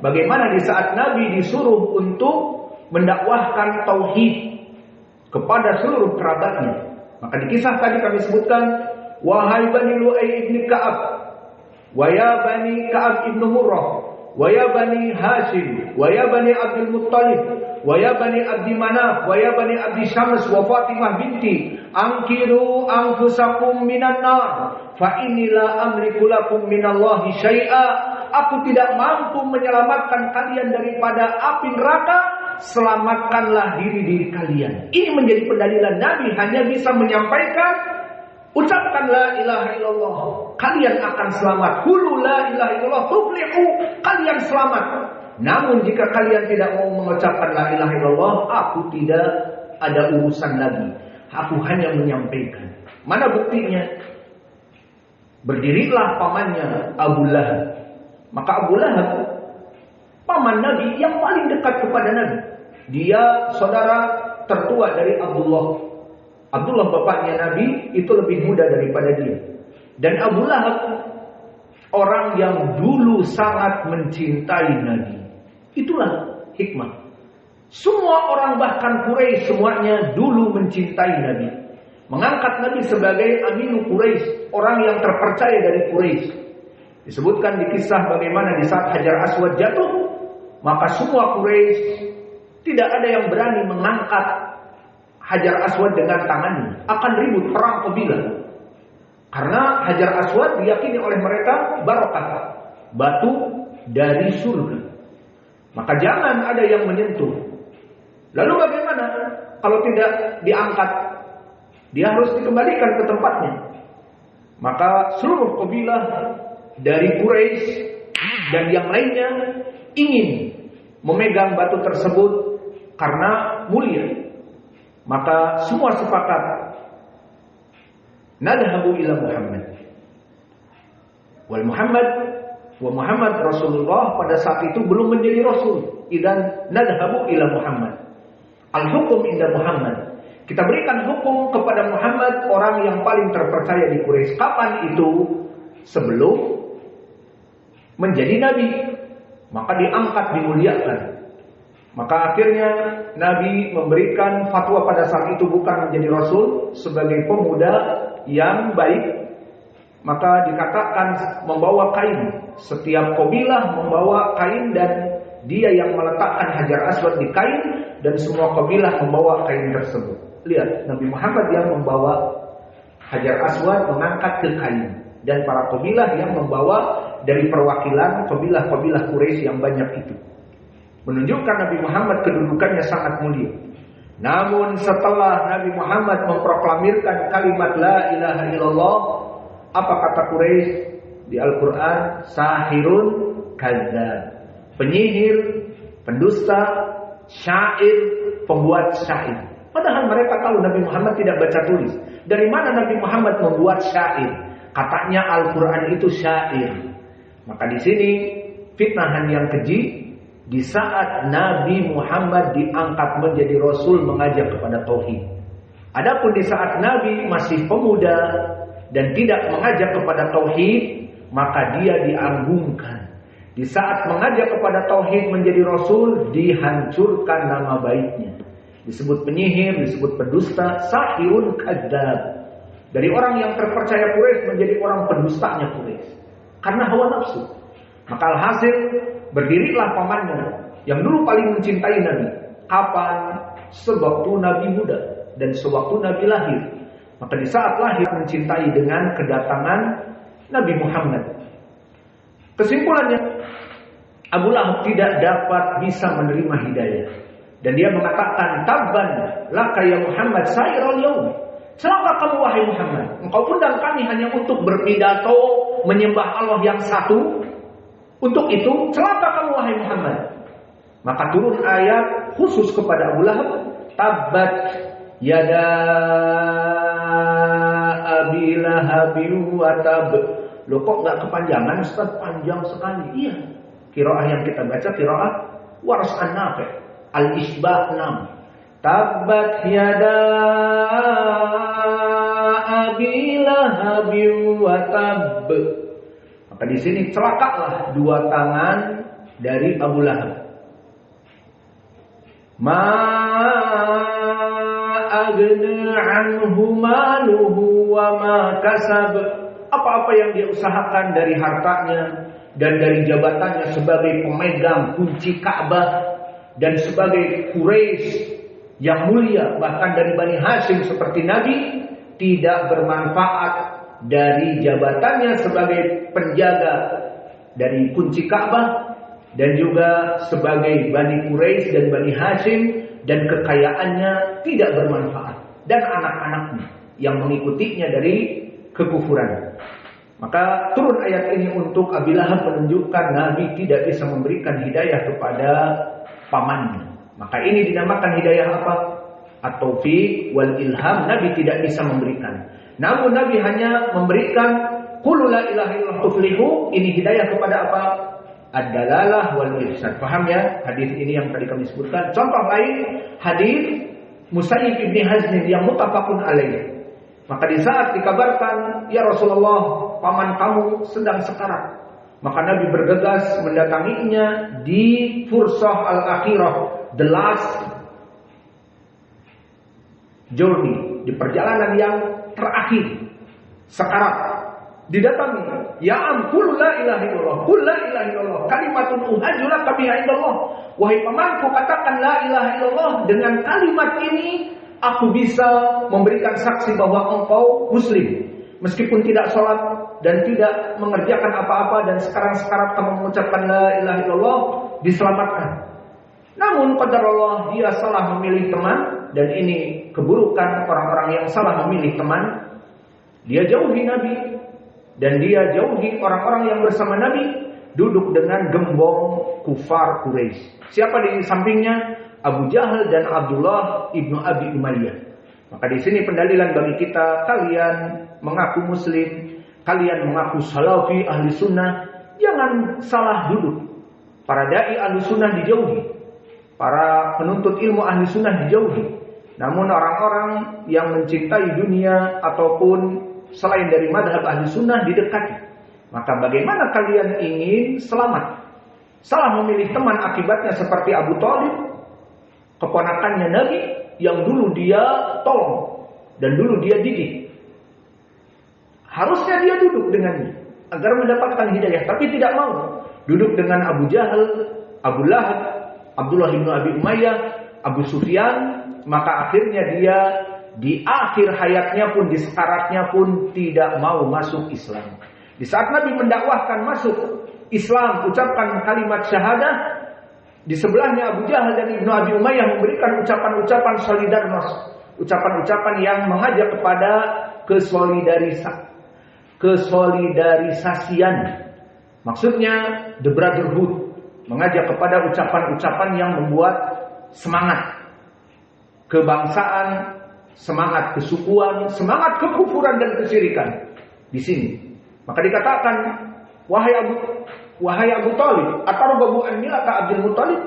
bagaimana di saat Nabi disuruh untuk mendakwahkan tauhid kepada seluruh kerabatnya. Maka di kisah tadi kami sebutkan, wahai Bani Lu'ay ibn Ka'ab, wa ya Bani Ka'ab ibn Murrah, wa ya Bani Hashim, wa ya Bani Abdul Muttalib, wa ya Bani Abdi Manaf, wa ya Bani Abdi Syams wa Fatimah binti, ankiru anfusakum minan nar, fa inilah amliku lakum minallahi syai'a. Aku tidak mampu menyelamatkan kalian daripada api neraka, selamatkanlah diri kalian. Ini menjadi pendalilan Nabi hanya bisa menyampaikan, ucapkan la ilaha illallah, kalian akan selamat. Qulu la ilaha illallah tuflihu, kalian selamat. Namun jika kalian tidak mau mengucapkan la ilaha illallah, aku tidak ada urusan lagi. Aku hanya menyampaikan. Mana buktinya? Berdirilah pamannya Abu Lahab. Maka Abu Lahab, paman Nabi yang paling dekat kepada Nabi. Dia saudara tertua dari Abdullah. Abdullah bapaknya Nabi itu lebih muda daripada dia. Dan Abu Lahab orang yang dulu sangat mencintai Nabi. Itulah hikmah. Semua orang bahkan Quraisy semuanya dulu mencintai Nabi. Mengangkat Nabi sebagai Aminu Quraisy, orang yang terpercaya dari Quraisy. Disebutkan di kisah bagaimana di saat Hajar Aswad jatuh, maka semua Quraisy tidak ada yang berani mengangkat Hajar Aswad dengan tangannya. Akan ribut perang kabilah. Karena Hajar Aswad diyakini oleh mereka barokah, batu dari surga. Maka jangan ada yang menyentuh. Lalu bagaimana kalau tidak diangkat? Dia harus dikembalikan ke tempatnya. Maka seluruh kabilah dari Quraisy dan yang lainnya ingin memegang batu tersebut karena mulia. Maka semua sepakat, nadhabu ila Muhammad. Wal Muhammad wa Muhammad Rasulullah pada saat itu belum menjadi Rasul. Idan nadhabu ila Muhammad. Al-hukum inda Muhammad. Kita berikan hukum kepada Muhammad, orang yang paling terpercaya di Quraisy. Kapan itu? Sebelum menjadi Nabi. Maka diangkat, dimuliakan. Maka akhirnya Nabi memberikan fatwa pada saat itu bukan menjadi Rasul, sebagai pemuda yang baik. Maka dikatakan membawa kain. Setiap kabilah membawa kain dan dia yang meletakkan Hajar Aswad di kain, dan semua kabilah membawa kain tersebut. Lihat, Nabi Muhammad yang membawa Hajar Aswad mengangkat ke kain, dan para kabilah yang membawa dari perwakilan kabilah-kabilah Quraisy yang banyak itu. Menunjukkan Nabi Muhammad kedudukannya sangat mulia. Namun setelah Nabi Muhammad memproklamirkan kalimat la ilaha illallah, apa kata Quraisy? di Al-Quran sahirun kadzdzab. Penyihir, pendusta, syair, pembuat syair. Padahal mereka tahu Nabi Muhammad tidak baca tulis. Dari mana Nabi Muhammad membuat syair? Katanya Al-Quran itu syair. Maka di sini fitnahan yang keji, di saat Nabi Muhammad diangkat menjadi Rasul mengajak kepada tauhid. Adapun di saat Nabi masih pemuda dan tidak mengajak kepada tauhid, maka dia dianggungkan. Di saat mengajak kepada tauhid menjadi Rasul, dihancurkan nama baiknya. Disebut penyihir, disebut pendusta, sahirun kadzdzab. Dari orang yang terpercaya Quraisy menjadi orang pendustanya Quraisy. Karena hawa nafsu. Maka alhasil, berdirilah pamannya yang dulu paling mencintai Nabi. Kapan? Sewaktu Nabi muda dan sewaktu Nabi lahir. Maka di saat lahir mencintai dengan kedatangan Nabi Muhammad. Kesimpulannya, Abu Lahab tidak dapat bisa menerima hidayah. Dan dia mengatakan, tabban laka ya Muhammad sairul yaum. Celaka kamu wahai Muhammad. Engkau undang kami hanya untuk berpidato menyembah Allah yang satu. Untuk itu, celaka kamu wahai Muhammad. Maka turun ayat khusus kepada Abu Lahab. Tabbat yada abi lahabin wa tab. Loh kok gak kepanjangan Ustaz? Panjang sekali. Iya. Qiraah yang kita baca qiraah Warsh an-Nafi'. Al-Isbah 6. Tabbat yada abi lahabin wa tab. Maka di sini celakalah dua tangan dari Abu Lahab. Ma agna anhu maluhu wa ma kasab. Apa-apa yang dia usahakan dari hartanya dan dari jabatannya sebagai pemegang kunci Ka'bah dan sebagai Quraisy yang mulia, bahkan dari Bani Hashim seperti Nabi, tidak bermanfaat dari jabatannya sebagai penjaga dari kunci Ka'bah dan juga sebagai Bani Quraisy dan Bani Hashim, dan kekayaannya tidak bermanfaat, dan anak-anaknya yang mengikutinya dari kekufuran. Maka turun ayat ini untuk Abi Lahab menunjukkan Nabi tidak bisa memberikan hidayah kepada pamannya. Maka ini dinamakan hidayah apa? At-taufiq wal ilham. Nabi tidak bisa memberikan. Namun Nabi hanya memberikan qul la ilaha illallah tuflihu. Ini hidayah kepada apa? Ad-dalalah wal irsyad. Paham ya? Hadis ini yang tadi kami sebutkan. Contoh lain, hadis Musayyib ibn Hazm yang muttafaqun alaih. Maka di saat dikabarkan, ya Rasulullah, paman kamu sedang sekarat, maka Nabi bergegas mendatanginya di Fursah al-Akhirah, the last journey, di perjalanan yang terakhir, sekarat. Didatangi, ya qul la ilaha illallah, qul la ilaha illallah, kalimatun uhajju laka biha indallah. Wahai pamanku, katakan la ilaha illallah, dengan kalimat ini aku bisa memberikan saksi bahwa engkau muslim. Meskipun tidak sholat dan tidak mengerjakan apa-apa, dan sekarang kamu mengucapkan la ilaha illallah, diselamatkan. Namun qadarullah, dia salah memilih teman, dan ini keburukan orang-orang yang salah memilih teman. Dia jauhi Nabi, dan dia jauhi orang-orang yang bersama Nabi, duduk dengan gembong kufar Quraisy. Siapa di sampingnya? Abu Jahal dan Abdullah ibnu Abi Umayyah. Maka di sini pendalilan bagi kita, kalian mengaku muslim, kalian mengaku salafi ahli sunnah, jangan salah duduk. Para dai ahli sunnah dijauhi, para penuntut ilmu ahli sunnah dijauhi. Namun orang-orang yang mencintai dunia ataupun selain dari madhab ahli sunnah didekati. Maka bagaimana kalian ingin selamat? Salah memilih teman akibatnya seperti Abu Thalib, keponakannya Nabi, yang dulu dia tolong dan dulu dia didik. Harusnya dia duduk dengannya agar mendapatkan hidayah, tapi tidak mau. Duduk dengan Abu Jahal, Abu Lahab, Abdullah bin Abi Umayyah, Abu Sufyan. Maka akhirnya dia di akhir hayatnya pun, di sekaratnya pun tidak mau masuk Islam. Di saat Nabi mendakwahkan masuk Islam, ucapkan kalimat syahadah, di sebelahnya Abu Jahal dan Ibnu Abi Umayyah memberikan ucapan-ucapan solidaritas, ucapan-ucapan yang mengajak kepada kesolidarisan. kesolidarisasian. Maksudnya the brotherhood, mengajak kepada ucapan-ucapan yang membuat semangat kebangsaan, semangat kesukuan, semangat kekufuran dan kesyirikan di sini. Maka dikatakan, wahai Abu Thalib, atarghabu an millati Abdul Muthalib,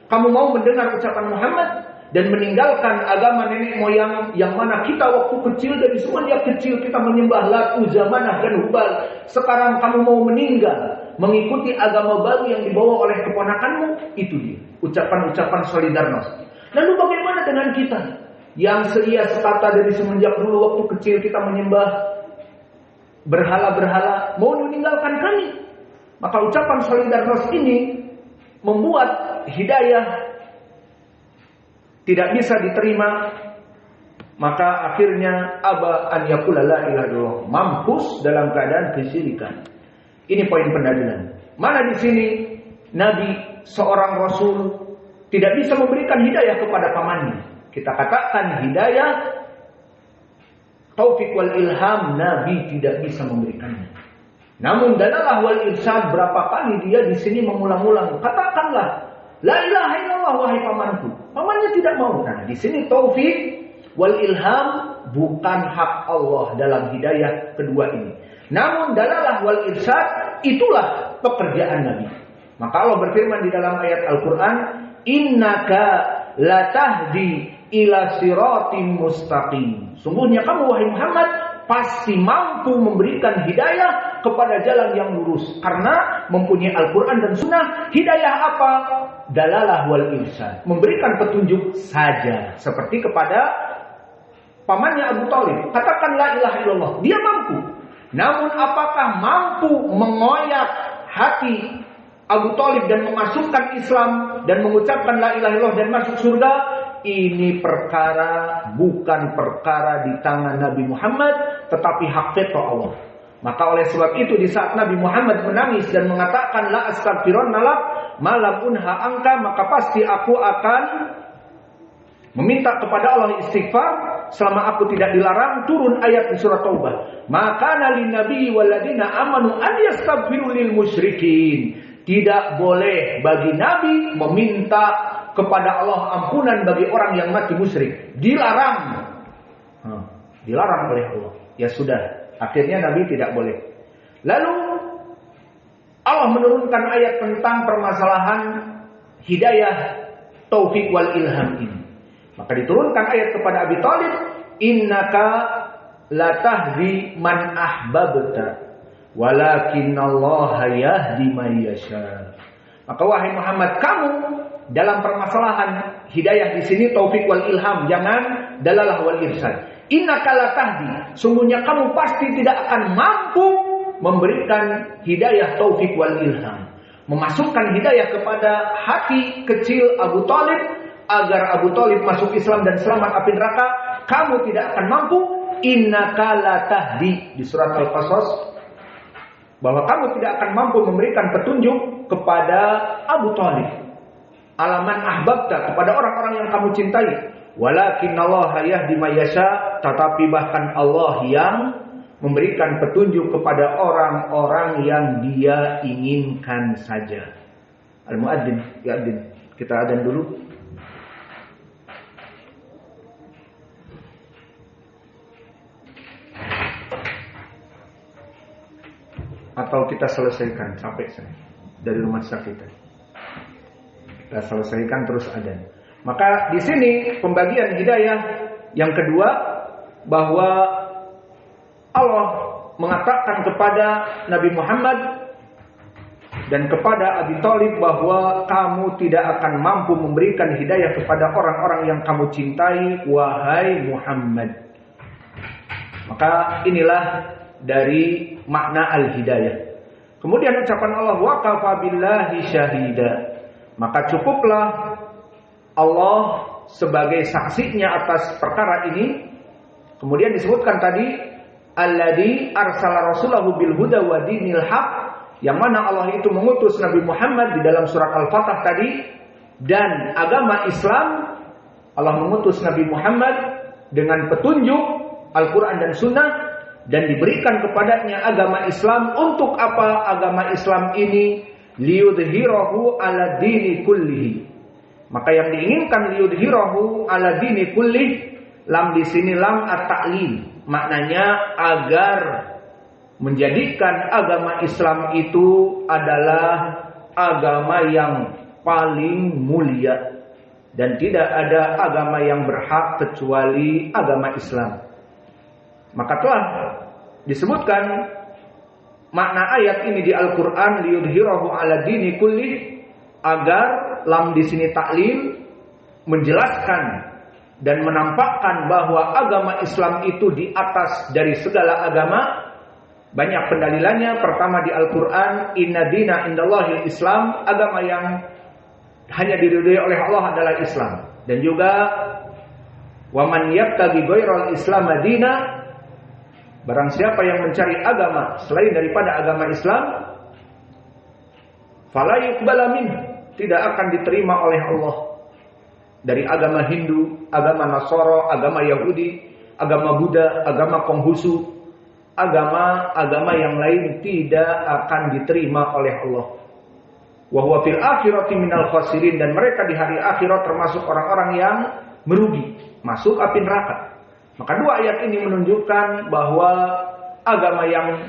kamu mau mendengar ucapan Muhammad dan meninggalkan agama nenek moyang yang mana kita waktu kecil, dari semenjak kecil kita menyembah Lat, Uzza, Manah dan Hubal. Sekarang kamu mau meninggal mengikuti agama baru yang dibawa oleh keponakanmu. Itu dia ucapan-ucapan solidarnos. Lalu bagaimana dengan kita yang seia sekata dari semenjak dulu waktu kecil kita menyembah berhala-berhala, mau meninggalkan kami? Maka ucapan solidarnos ini membuat hidayah tidak bisa diterima. Maka akhirnya aba an yaqula la ilaha illallah, mampus dalam keadaan kesyirikan. Ini poin pendalilan. Mana di sini Nabi seorang Rasul tidak bisa memberikan hidayah kepada pamannya. Kita katakan hidayah taufik wal ilham Nabi tidak bisa memberikannya. Namun dalalah wal irsyad, berapa kali dia di sini mengulang-ulang, katakanlah la ilaha illallah wahai pamanku. Pamannya tidak mau. Nah, di sini taufik wal ilham bukan hak Allah dalam hidayah kedua ini. Namun dalalah wal irsyad itulah pekerjaan Nabi. Maka Allah berfirman di dalam ayat Al-Qur'an, innaka latahdi ila siratim mustaqim. Sungguhnya kamu wahai Muhammad pasti mampu memberikan hidayah kepada jalan yang lurus, karena mempunyai Al-Quran dan Sunnah. Hidayah apa? Dalalah wal irsyad, memberikan petunjuk saja. Seperti kepada pamannya Abu Thalib, katakan la ilaha illallah, dia mampu. Namun apakah mampu mengoyak hati Abu Thalib dan memasukkan Islam dan mengucapkan la ilaha illallah dan masuk surga? Ini perkara bukan perkara di tangan Nabi Muhammad, tetapi hak veto Allah. Maka oleh sebab itu di saat Nabi Muhammad menangis dan mengatakan la astaghfirunna lak malam unha angka, maka pasti aku akan meminta kepada Allah istighfar selama aku tidak dilarang. Turun ayat di surat Taubah, maka nalin nabi waladina amanu an yastaghfiru lil musyrikin. Tidak boleh bagi Nabi meminta kepada Allah ampunan bagi orang yang mati musyrik. Dilarang. Dilarang oleh Allah. Ya sudah, akhirnya Nabi tidak boleh. Lalu Allah menurunkan ayat tentang permasalahan hidayah taufik wal ilham ini. Maka diturunkan ayat kepada Abi Thalib, innaka latahdi man ahbabta walakinnallaha yahdi man yasha. Maka wahai Muhammad, kamu dalam permasalahan hidayah di sini taufik wal ilham, jangan dalalah wal irsyad. Innaka latahdi, sungguhnya kamu pasti tidak akan mampu memberikan hidayah taufik wal ilham, memasukkan hidayah kepada hati kecil Abu Thalib agar Abu Thalib masuk Islam dan selamat api neraka. Kamu tidak akan mampu. Innaka latahdi di surat Al-Qasas, bahwa kamu tidak akan mampu memberikan petunjuk kepada Abu Thalib. Alaman ahbabta, kepada orang-orang yang kamu cintai. Walakinnallaha yahdi may yasha, tetapi bahkan Allah yang memberikan petunjuk kepada orang-orang yang Dia inginkan saja. Al-Muadzin, ya adzin. Kita adzan dulu. Atau kita selesaikan sampai dari rumah sakit. Kita selesaikan terus adzan. Maka di sini pembagian hidayah yang kedua, bahwa Allah mengatakan kepada Nabi Muhammad dan kepada Abi Thalib bahwa kamu tidak akan mampu memberikan hidayah kepada orang-orang yang kamu cintai, wahai Muhammad. Maka inilah dari makna al-hidayah. Kemudian ucapan Allah, wa kafa billahi syahida. Maka cukuplah Allah sebagai saksinya atas perkara ini. Kemudian disebutkan tadi, alladzi arsala rasulahu bil huda wa dinil haq, yang mana Allah itu mengutus Nabi Muhammad di dalam surat Al-Fatah tadi, dan agama Islam. Allah mengutus Nabi Muhammad dengan petunjuk Al-Quran dan Sunnah, dan diberikan kepadanya agama Islam. Untuk apa agama Islam ini? Liyudhhirahu ala dini kullihi. Maka yang diinginkan liyudhhirahu ala dini kullih, lam di sini lam at-ta'lil. Maknanya agar menjadikan agama Islam itu adalah agama yang paling mulia, dan tidak ada agama yang berhak kecuali agama Islam. Maka telah disebutkan makna ayat ini di Al-Quran, liyudhhirahu ala dini kullih, agar lam di sini taklil, menjelaskan dan menampakkan bahwa agama Islam itu di atas dari segala agama. Banyak pendalilannya. Pertama di Al-Quran, inna dina indallahil Islam, agama yang hanya diridhoi oleh Allah adalah Islam. Dan juga wa man yabtaghi ghairal Islam madina, barang siapa yang mencari agama selain daripada agama Islam, fala yuqbala minhu, tidak akan diterima oleh Allah. Dari agama Hindu, agama Nasara, agama Yahudi, agama Buddha, agama Konghucu, agama-agama yang lain tidak akan diterima oleh Allah. Wa huwa fil akhirati minal khasirin, dan mereka di hari akhirat termasuk orang-orang yang merugi, masuk api neraka. Maka dua ayat ini menunjukkan bahwa agama yang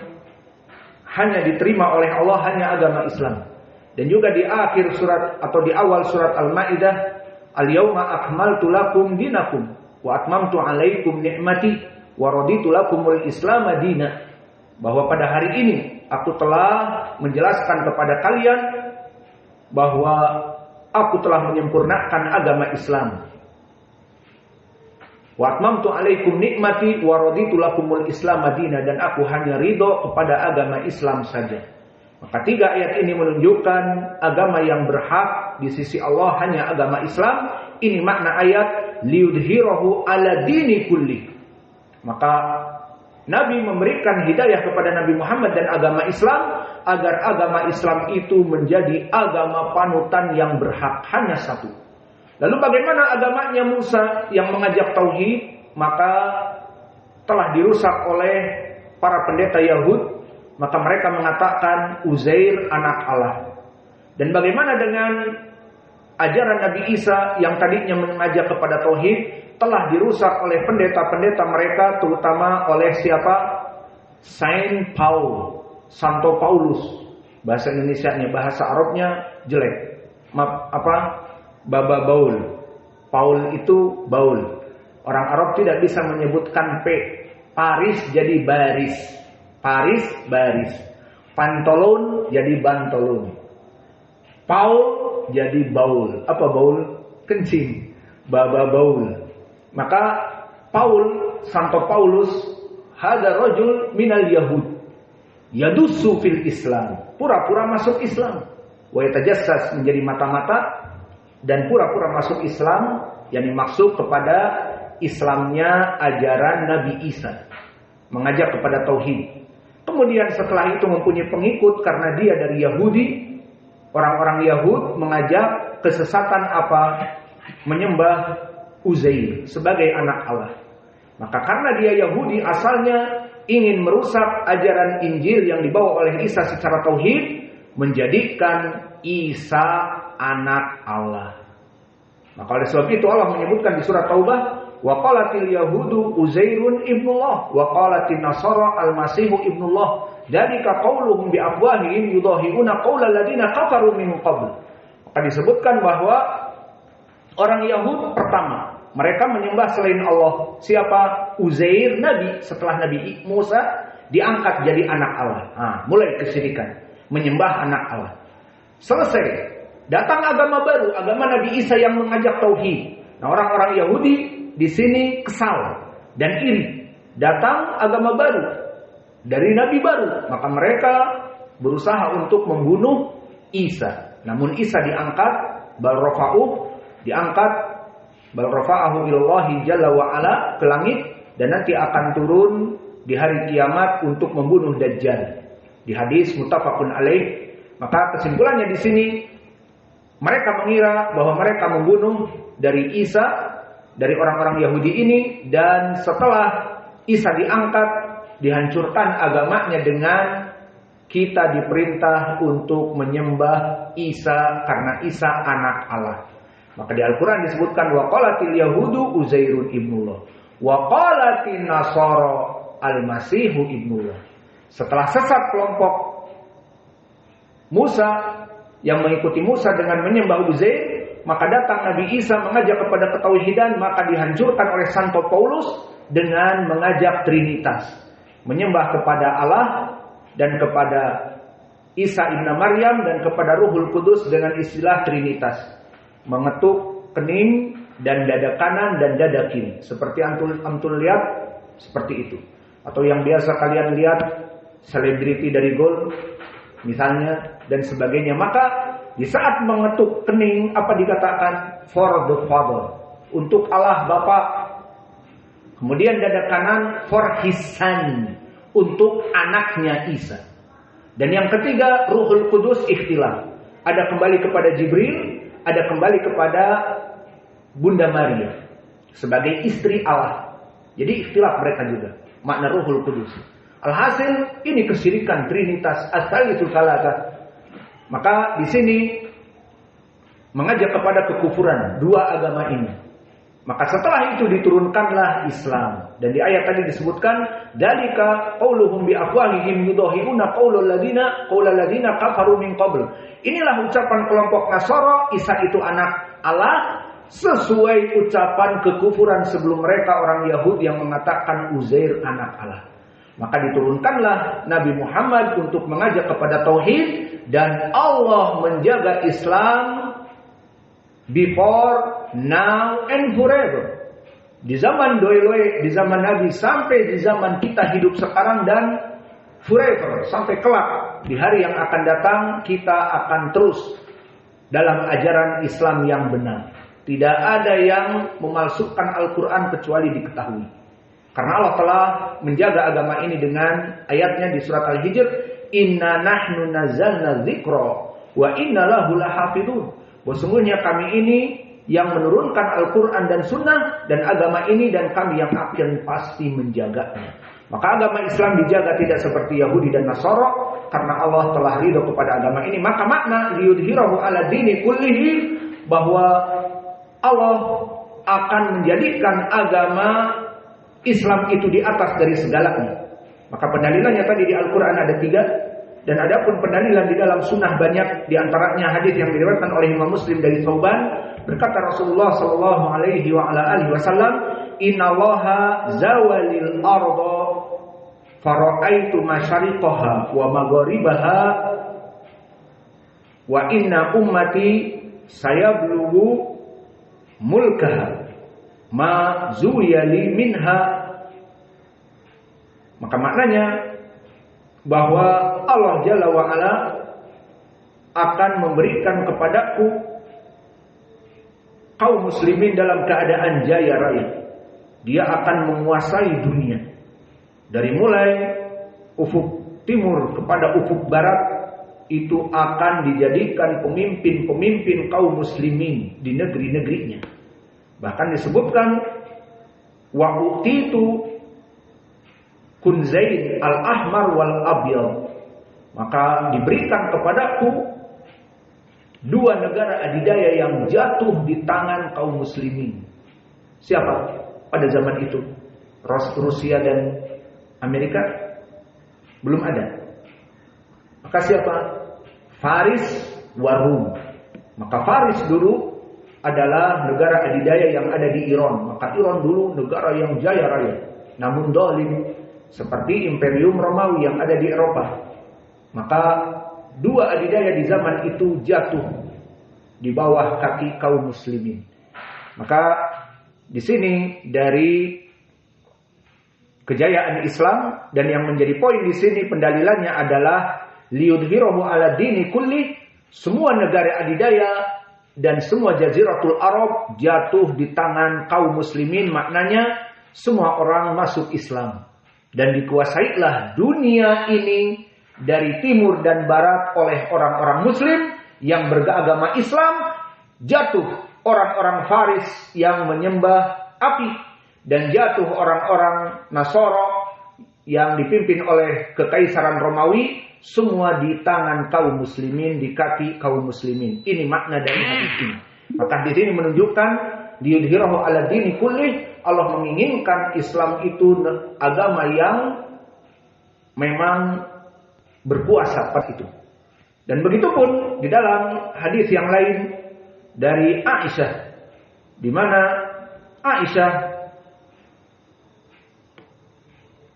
hanya diterima oleh Allah hanya agama Islam. Dan juga di akhir surat atau di awal surat Al-Maidah, al-yauma akmaltu lakum dinakum wa atmamtu alaikum ni'mati wa raditu lakumul Islam madina, bahwa pada hari ini aku telah menjelaskan kepada kalian bahwa aku telah menyempurnakan agama Islam. Wa atmamtu alaikum nikmati wa raditu lakumul Islam madina, dan aku hanya ridho kepada agama Islam saja. Maka tiga ayat ini menunjukkan agama yang berhak di sisi Allah hanya agama Islam. Ini makna ayat liyudhhirahu ala dini kulli. Maka Nabi memberikan hidayah kepada Nabi Muhammad dan agama Islam agar agama Islam itu menjadi agama panutan yang berhak hanya satu. Lalu bagaimana agamanya Musa yang mengajak tauhid? Maka telah dirusak oleh para pendeta Yahud. Maka mereka mengatakan Uzair anak Allah. Dan bagaimana dengan ajaran Nabi Isa yang tadinya mengajak kepada tauhid? Telah dirusak oleh pendeta-pendeta mereka, terutama oleh siapa? Saint Paul, Santo Paulus. Bahasa Indonesianya, bahasa Arabnya jelek. Baba Baul. Paul itu Baul. Orang Arab tidak bisa menyebutkan P. Paris jadi baris. Paris baris. Pantolon jadi bantolon. Paul jadi baul. Apa baul? Kencing. Baba Baul. Maka Paul, Santo Paulus, hada rajul minal Yahud, yadussu fil Islam, pura-pura masuk Islam, wa yatajassas, menjadi mata-mata dan pura-pura masuk Islam, yang dimaksud kepada Islamnya ajaran Nabi Isa, mengajak kepada tauhid. Kemudian setelah itu mempunyai pengikut karena dia dari Yahudi. Orang-orang Yahud mengajak kesesatan apa? Menyembah Uzair sebagai anak Allah. Maka karena dia Yahudi asalnya, ingin merusak ajaran Injil yang dibawa oleh Isa secara tauhid, menjadikan Isa anak Allah. Maka oleh sebab itu Allah menyebutkan di surat Taubah, wa qalatil yahudu Uzairun ibnullah wa qalatin nasara al-masihu ibnullah, dzalika qauluhum bi afwahihim yudahiuna qaulal ladina kafaru min qabl. Maka disebutkan bahwa orang Yahud pertama, mereka menyembah selain Allah. Siapa? Uzair, Nabi. Setelah Nabi Musa diangkat jadi anak Allah. Mulai kesyirikan, menyembah anak Allah. Selesai. Datang agama baru, agama Nabi Isa yang mengajak tauhid. Nah, orang-orang Yahudi di sini kesal dan iri. Datang agama baru dari Nabi baru, maka mereka berusaha untuk membunuh Isa. Namun Isa diangkat, bal diangkat, bal rafa'ahu ilallahi jalla wa ala, ke langit, dan nanti akan turun di hari kiamat untuk membunuh Dajjal. Di hadis muttafaqun alaih. Maka kesimpulannya di sini, mereka mengira bahwa mereka membunuh dari Isa, dari orang-orang Yahudi ini, dan setelah Isa diangkat, dihancurkan agamanya dengan kita diperintah untuk menyembah Isa karena Isa anak Allah. Maka di Al-Quran disebutkan wa qalatil yahudu Uzairun ibnullah wa qalatin nasara al-masihu ibnullah. Setelah sesat kelompok Musa yang mengikuti Musa dengan menyembah Uzair, maka datang Nabi Isa mengajak kepada ketauhidan, maka dihancurkan oleh Santo Paulus dengan mengajak Trinitas, menyembah kepada Allah dan kepada Isa ibn Maryam dan kepada Ruhul Kudus dengan istilah Trinitas, mengetuk kening dan dada kanan dan dada kiri, seperti antum lihat seperti itu. Atau yang biasa kalian lihat selebriti dari Gold misalnya dan sebagainya. Maka di saat mengetuk kening apa dikatakan? For the Father, untuk Allah Bapa. Kemudian dada kanan for His Son, untuk anaknya Isa. Dan yang ketiga Ruhul Kudus ikhtilaf. Ada kembali kepada Jibril, ada kembali kepada Bunda Maria sebagai istri Allah. Jadi ikhtilaf mereka juga makna Ruhul Kudus. Alhasil ini kesyirikan Trinitas As-Salisul Salasah. Maka di sini mengajak kepada kekufuran dua agama ini. Maka setelah itu diturunkanlah Islam. Dan di ayat tadi disebutkan dalika qauluhum bi afwahihim yudahiruna qaulal ladina kafaru min qabl. Inilah ucapan kelompok Nasara, Isa itu anak Allah, sesuai ucapan kekufuran sebelum mereka orang Yahudi yang mengatakan Uzair anak Allah. Maka diturunkanlah Nabi Muhammad untuk mengajak kepada tauhid, dan Allah menjaga Islam before, now, and forever. Di zaman Doiloe, di zaman Nabi, sampai di zaman kita hidup sekarang, dan forever, sampai kelak. Di hari yang akan datang, kita akan terus dalam ajaran Islam yang benar. Tidak ada yang memalsukan Al-Quran kecuali diketahui. Karena Allah telah menjaga agama ini dengan ayatnya di surat Al-Hijr, Inna nahnu nazzalna dzikra wa inna lahu lahafidun. Sesungguhnya kami ini yang menurunkan Al-Quran dan Sunnah dan agama ini, dan kami yang akan pasti menjaganya. Maka agama Islam dijaga tidak seperti Yahudi dan Nasara, karena Allah telah ridho kepada agama ini. Maka makna liyudhirahu ala dini kullihi, bahwa Allah akan menjadikan agama Islam itu di atas dari segalanya. Maka pendalilannya tadi di Al-Quran ada 3, dan ada pun pendalilan di dalam sunnah banyak. Di antaranya hadis yang diriwayatkan oleh Imam Muslim dari Thauban, berkata Rasulullah sallallahu alaihi wa ala alihi wasallam, "Innallaha zawalil arda fara'aitu masyariqaha wa magharibaha wa inna ummati sayablughu mulkaha ma zuwiyali minha." Maka maknanya bahwa Allah Jalla wa'ala akan memberikan kepadaku kaum muslimin dalam keadaan jaya raya. Dia akan menguasai dunia dari mulai ufuk timur kepada ufuk barat. Itu akan dijadikan pemimpin-pemimpin kaum muslimin di negeri-negerinya. Bahkan disebutkan wa utitu kunzain al-ahmar wal abyad, maka diberikan kepadaku 2 negara adidaya yang jatuh di tangan kaum muslimin. Siapa pada zaman itu? Rusia dan Amerika? Belum ada. Maka siapa? Faris wa Rum. Maka Faris dulu adalah negara adidaya yang ada di Iran. Maka Iran dulu negara yang jaya raya, namun zalim, seperti Imperium Romawi yang ada di Eropa. Maka 2 adidaya di zaman itu jatuh di bawah kaki kaum muslimin. Maka di sini dari kejayaan Islam, dan yang menjadi poin di sini pendalilannya adalah liyudhirahu ala dini kulli, semua negara adidaya dan semua jaziratul Arab jatuh di tangan kaum muslimin. Maknanya semua orang masuk Islam, dan dikuasailah dunia ini dari timur dan barat oleh orang-orang muslim yang beragama Islam. Jatuh orang-orang Faris yang menyembah api, dan jatuh orang-orang Nasara yang dipimpin oleh Kekaisaran Romawi, semua di tangan kaum muslimin, di kaki kaum muslimin. Ini makna dari hadis ini. Maka di sini menunjukkan liyudhhirahu 'ala dini kullih, Allah menginginkan Islam itu agama yang memang berkuasa pada itu. Dan begitu pun di dalam hadis yang lain dari Aisyah, di mana Aisyah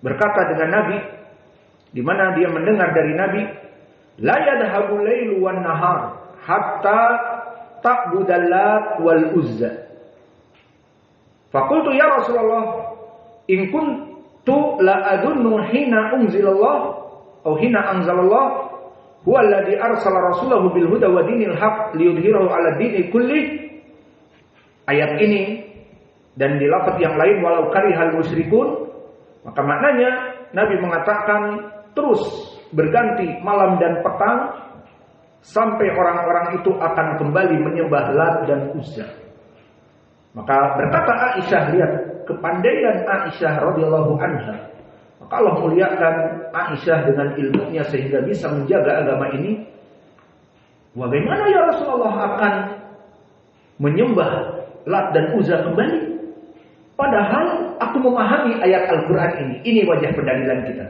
berkata dengan Nabi, di mana dia mendengar dari Nabi, la yadhhabu lailu wan nahar hatta ta'budal Lat wal Uzza. Faqultu ya Rasulullah, in kuntu la adunnu hina unzilallah atau hina anzalallah huwa alladhi arsala rasulahu bil huda wa dinil haq liyudhhirahu 'ala dini kullih. Ayat ini dan di lafaz yang lain walau karihal musyrikun, maka maknanya Nabi mengatakan terus berganti malam dan petang sampai orang-orang itu akan kembali menyembah Lat dan Uzza. Maka berkata Aisyah, lihat kepandaian Aisyah radhiyallahu anha. Maka Allah muliakan Aisyah dengan ilmunya sehingga bisa menjaga agama ini. Bagaimana ya Rasulullah akan menyembah Lat dan Uzza kembali? Padahal aku memahami ayat Al-Quran ini. Ini wajah pendalilan kita.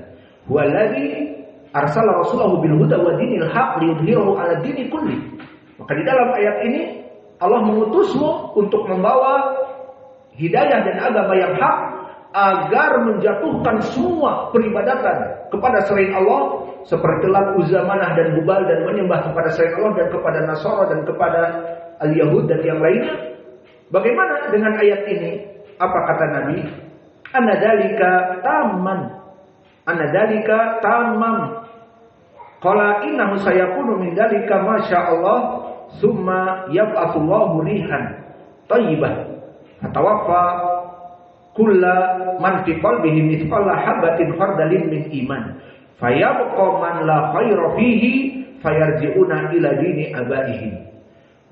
Huwaladzi arsala rasulahu bil huda wa dinil haq liyudhhirahu 'ala dini kulli. Maka di dalam ayat ini Allah mengutusmu untuk membawa hidayah dan agama yang hak agar menjatuhkan semua peribadatan kepada selain Allah seperti Lat, Uzza, Manah dan Hubal, dan menyembah kepada selain Allah dan kepada Nasara dan kepada Al-Yahud dan yang lainnya. Bagaimana dengan ayat ini? Apa kata Nabi? Anadzalika tamam. Qala innahu sayakunu min dzalika masyaallah summa yab'atsullahu rihan thayyibah fatawaffa kulla man fi qalbihi mithqala habatin khardalin min iman fayabqa man la khaira fihi fayarji'una ila dini abaihim.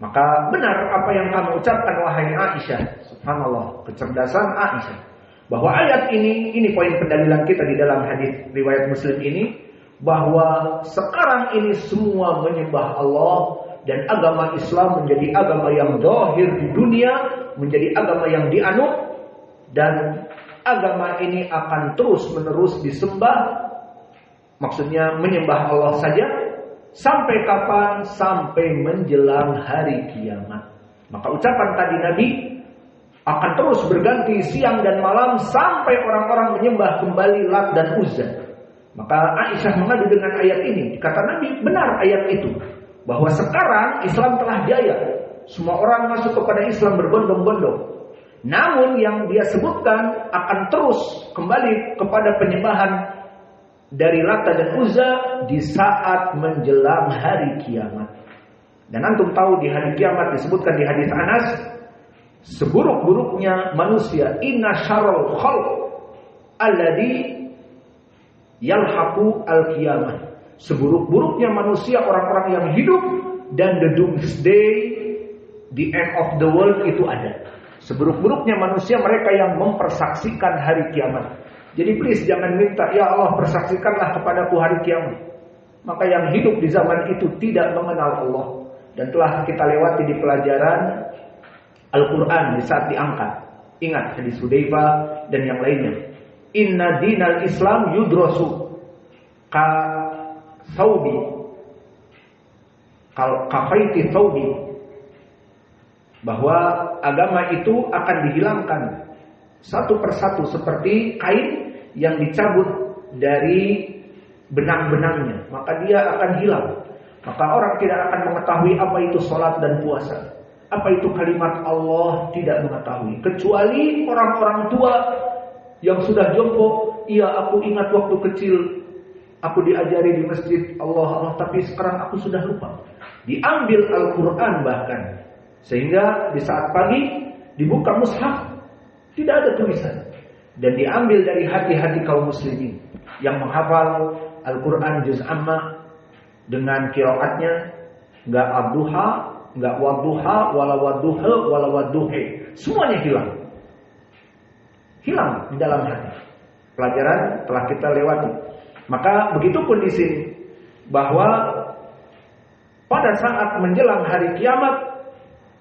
Maka benar apa yang kamu ucapkan wahai Aisyah. Subhanallah, kecerdasan Aisyah. Bahwa ayat ini poin pendalilan kita di dalam hadis riwayat Muslim ini, bahwa sekarang ini semua menyembah Allah dan agama Islam menjadi agama yang zahir di dunia, menjadi agama yang dianut, dan agama ini akan terus-menerus disembah. Maksudnya menyembah Allah saja. Sampai kapan? Sampai menjelang hari kiamat. Maka ucapan tadi Nabi akan terus berganti siang dan malam sampai orang-orang menyembah kembali Lat dan Uzza. Maka Aisyah mengadu dengan ayat ini. Kata Nabi, benar ayat itu, bahwa sekarang Islam telah jaya. Semua orang masuk kepada Islam berbondong-bondong. Namun yang dia sebutkan akan terus kembali kepada penyembahan dari Lata dan Uzza di saat menjelang hari kiamat. Dan antum tahu di hari kiamat disebutkan di hadis Anas, seburuk-buruknya manusia, inna syarrul khalq alladhi yalhaqu al-qiyamah. Seburuk-buruknya manusia orang-orang yang hidup dan the doomsday, the end of the world itu ada. Seburuk-buruknya manusia mereka yang mempersaksikan hari kiamat. Jadi please jangan minta, ya Allah persaksikanlah kepadaku hari kiamat. Maka yang hidup di zaman itu tidak mengenal Allah. Dan telah kita lewati di pelajaran Al-Quran di saat diangkat. Ingat hadis Hudzaifah dan yang lainnya. Inna dinal Islam yudrasu ka thawbi ka khayti thawbi. Bahwa agama itu akan dihilangkan satu persatu seperti kain yang dicabut dari benang-benangnya, maka dia akan hilang. Maka orang tidak akan mengetahui apa itu salat dan puasa, apa itu kalimat Allah, tidak mengetahui, kecuali orang-orang tua yang sudah jompo. Iya, aku ingat waktu kecil aku diajari di masjid Allah, tapi sekarang aku sudah lupa. Diambil Al-Quran bahkan, sehingga di saat pagi dibuka mushaf tidak ada tulisan, dan diambil dari hati-hati kaum muslimin yang menghafal Al-Quran juz amma dengan qiraatnya, enggak abduha, enggak wadduha, wala wadduha, wala wadduhe, semuanya hilang di dalam hati. pelajaran telah kita lewati. Maka begitupun di sini, bahwa pada saat menjelang hari kiamat,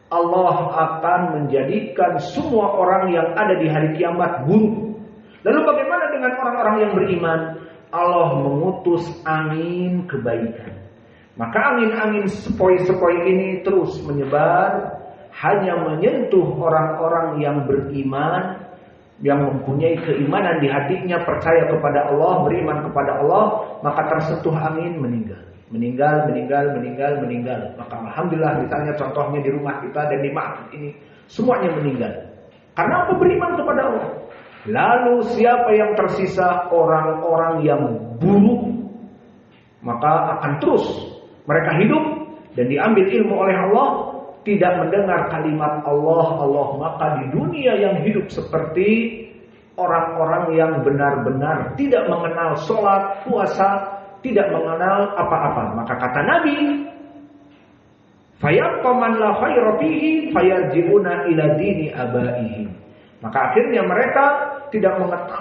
Allah akan menjadikan semua orang yang ada di hari kiamat buruk. Lalu bagaimana dengan orang-orang yang beriman? Allah mengutus angin kebaikan. Maka angin-angin sepoi-sepoi ini terus menyebar, hanya menyentuh orang-orang yang beriman, yang mempunyai keimanan di hatinya, percaya kepada Allah, beriman kepada Allah, maka tersentuh angin meninggal. Meninggal. Maka alhamdulillah, misalnya contohnya di rumah kita dan di masjid ini, semuanya meninggal. Karena apa? Beriman kepada Allah. Lalu siapa yang tersisa? Orang-orang yang buruk. Maka akan terus mereka hidup dan diambil ilmu oleh Allah, tidak mendengar kalimat Allah. Maka di dunia yang hidup seperti orang-orang yang benar-benar tidak mengenal sholat, puasa, tidak mengenal apa-apa. Maka kata Nabi, fayaqaman la khayra fihi fayarji'una ila dini abaihim. Maka akhirnya mereka tidak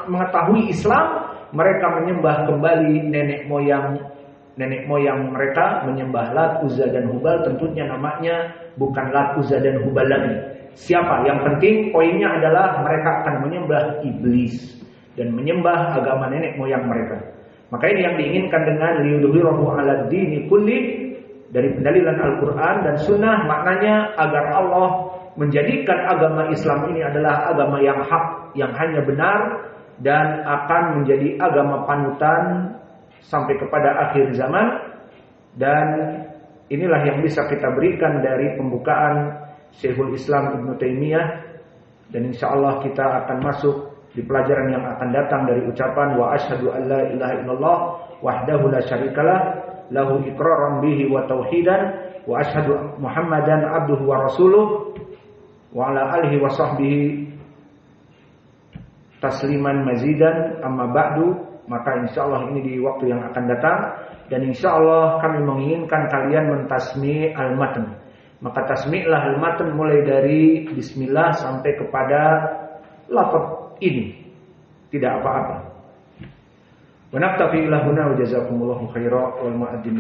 mengetahui Islam, mereka menyembah kembali nenek moyang mereka, menyembah Lat, Uzza dan Hubal. Tentunya namanya bukan Lat, Uzza dan Hubal lagi. Siapa? Yang penting poinnya adalah mereka akan menyembah iblis dan menyembah agama nenek moyang mereka. Maka ini yang diinginkan dengan liyudhhirahu 'alad dini kulli, dari pendalilan Al-Quran dan Sunnah, maknanya agar Allah menjadikan agama Islam ini adalah agama yang hak, yang hanya benar, dan akan menjadi agama panutan sampai kepada akhir zaman. Dan inilah yang bisa kita berikan dari pembukaan Syekhul Islam Ibnu Taimiyah. Dan insyaallah kita akan masuk di pelajaran yang akan datang dari ucapan wa asyhadu an la ilaha illallah wahdahu la syarikalah lahu iqraran bihi wa tauhidan wa asyhadu Muhammadan abduhu wa rasuluh wa ala alihi wa sahbihi tasliman mazidan, amma ba'du. Maka insyaallah ini di waktu yang akan datang, dan insyaallah kami menginginkan kalian mentasmi' al-matn. Maka tasmi'lah al-matn mulai dari bismillah sampai kepada lafaz ini, tidak apa-apa. Wa naktafi ila huna wa jazakumullahu khairan wal mu'adzin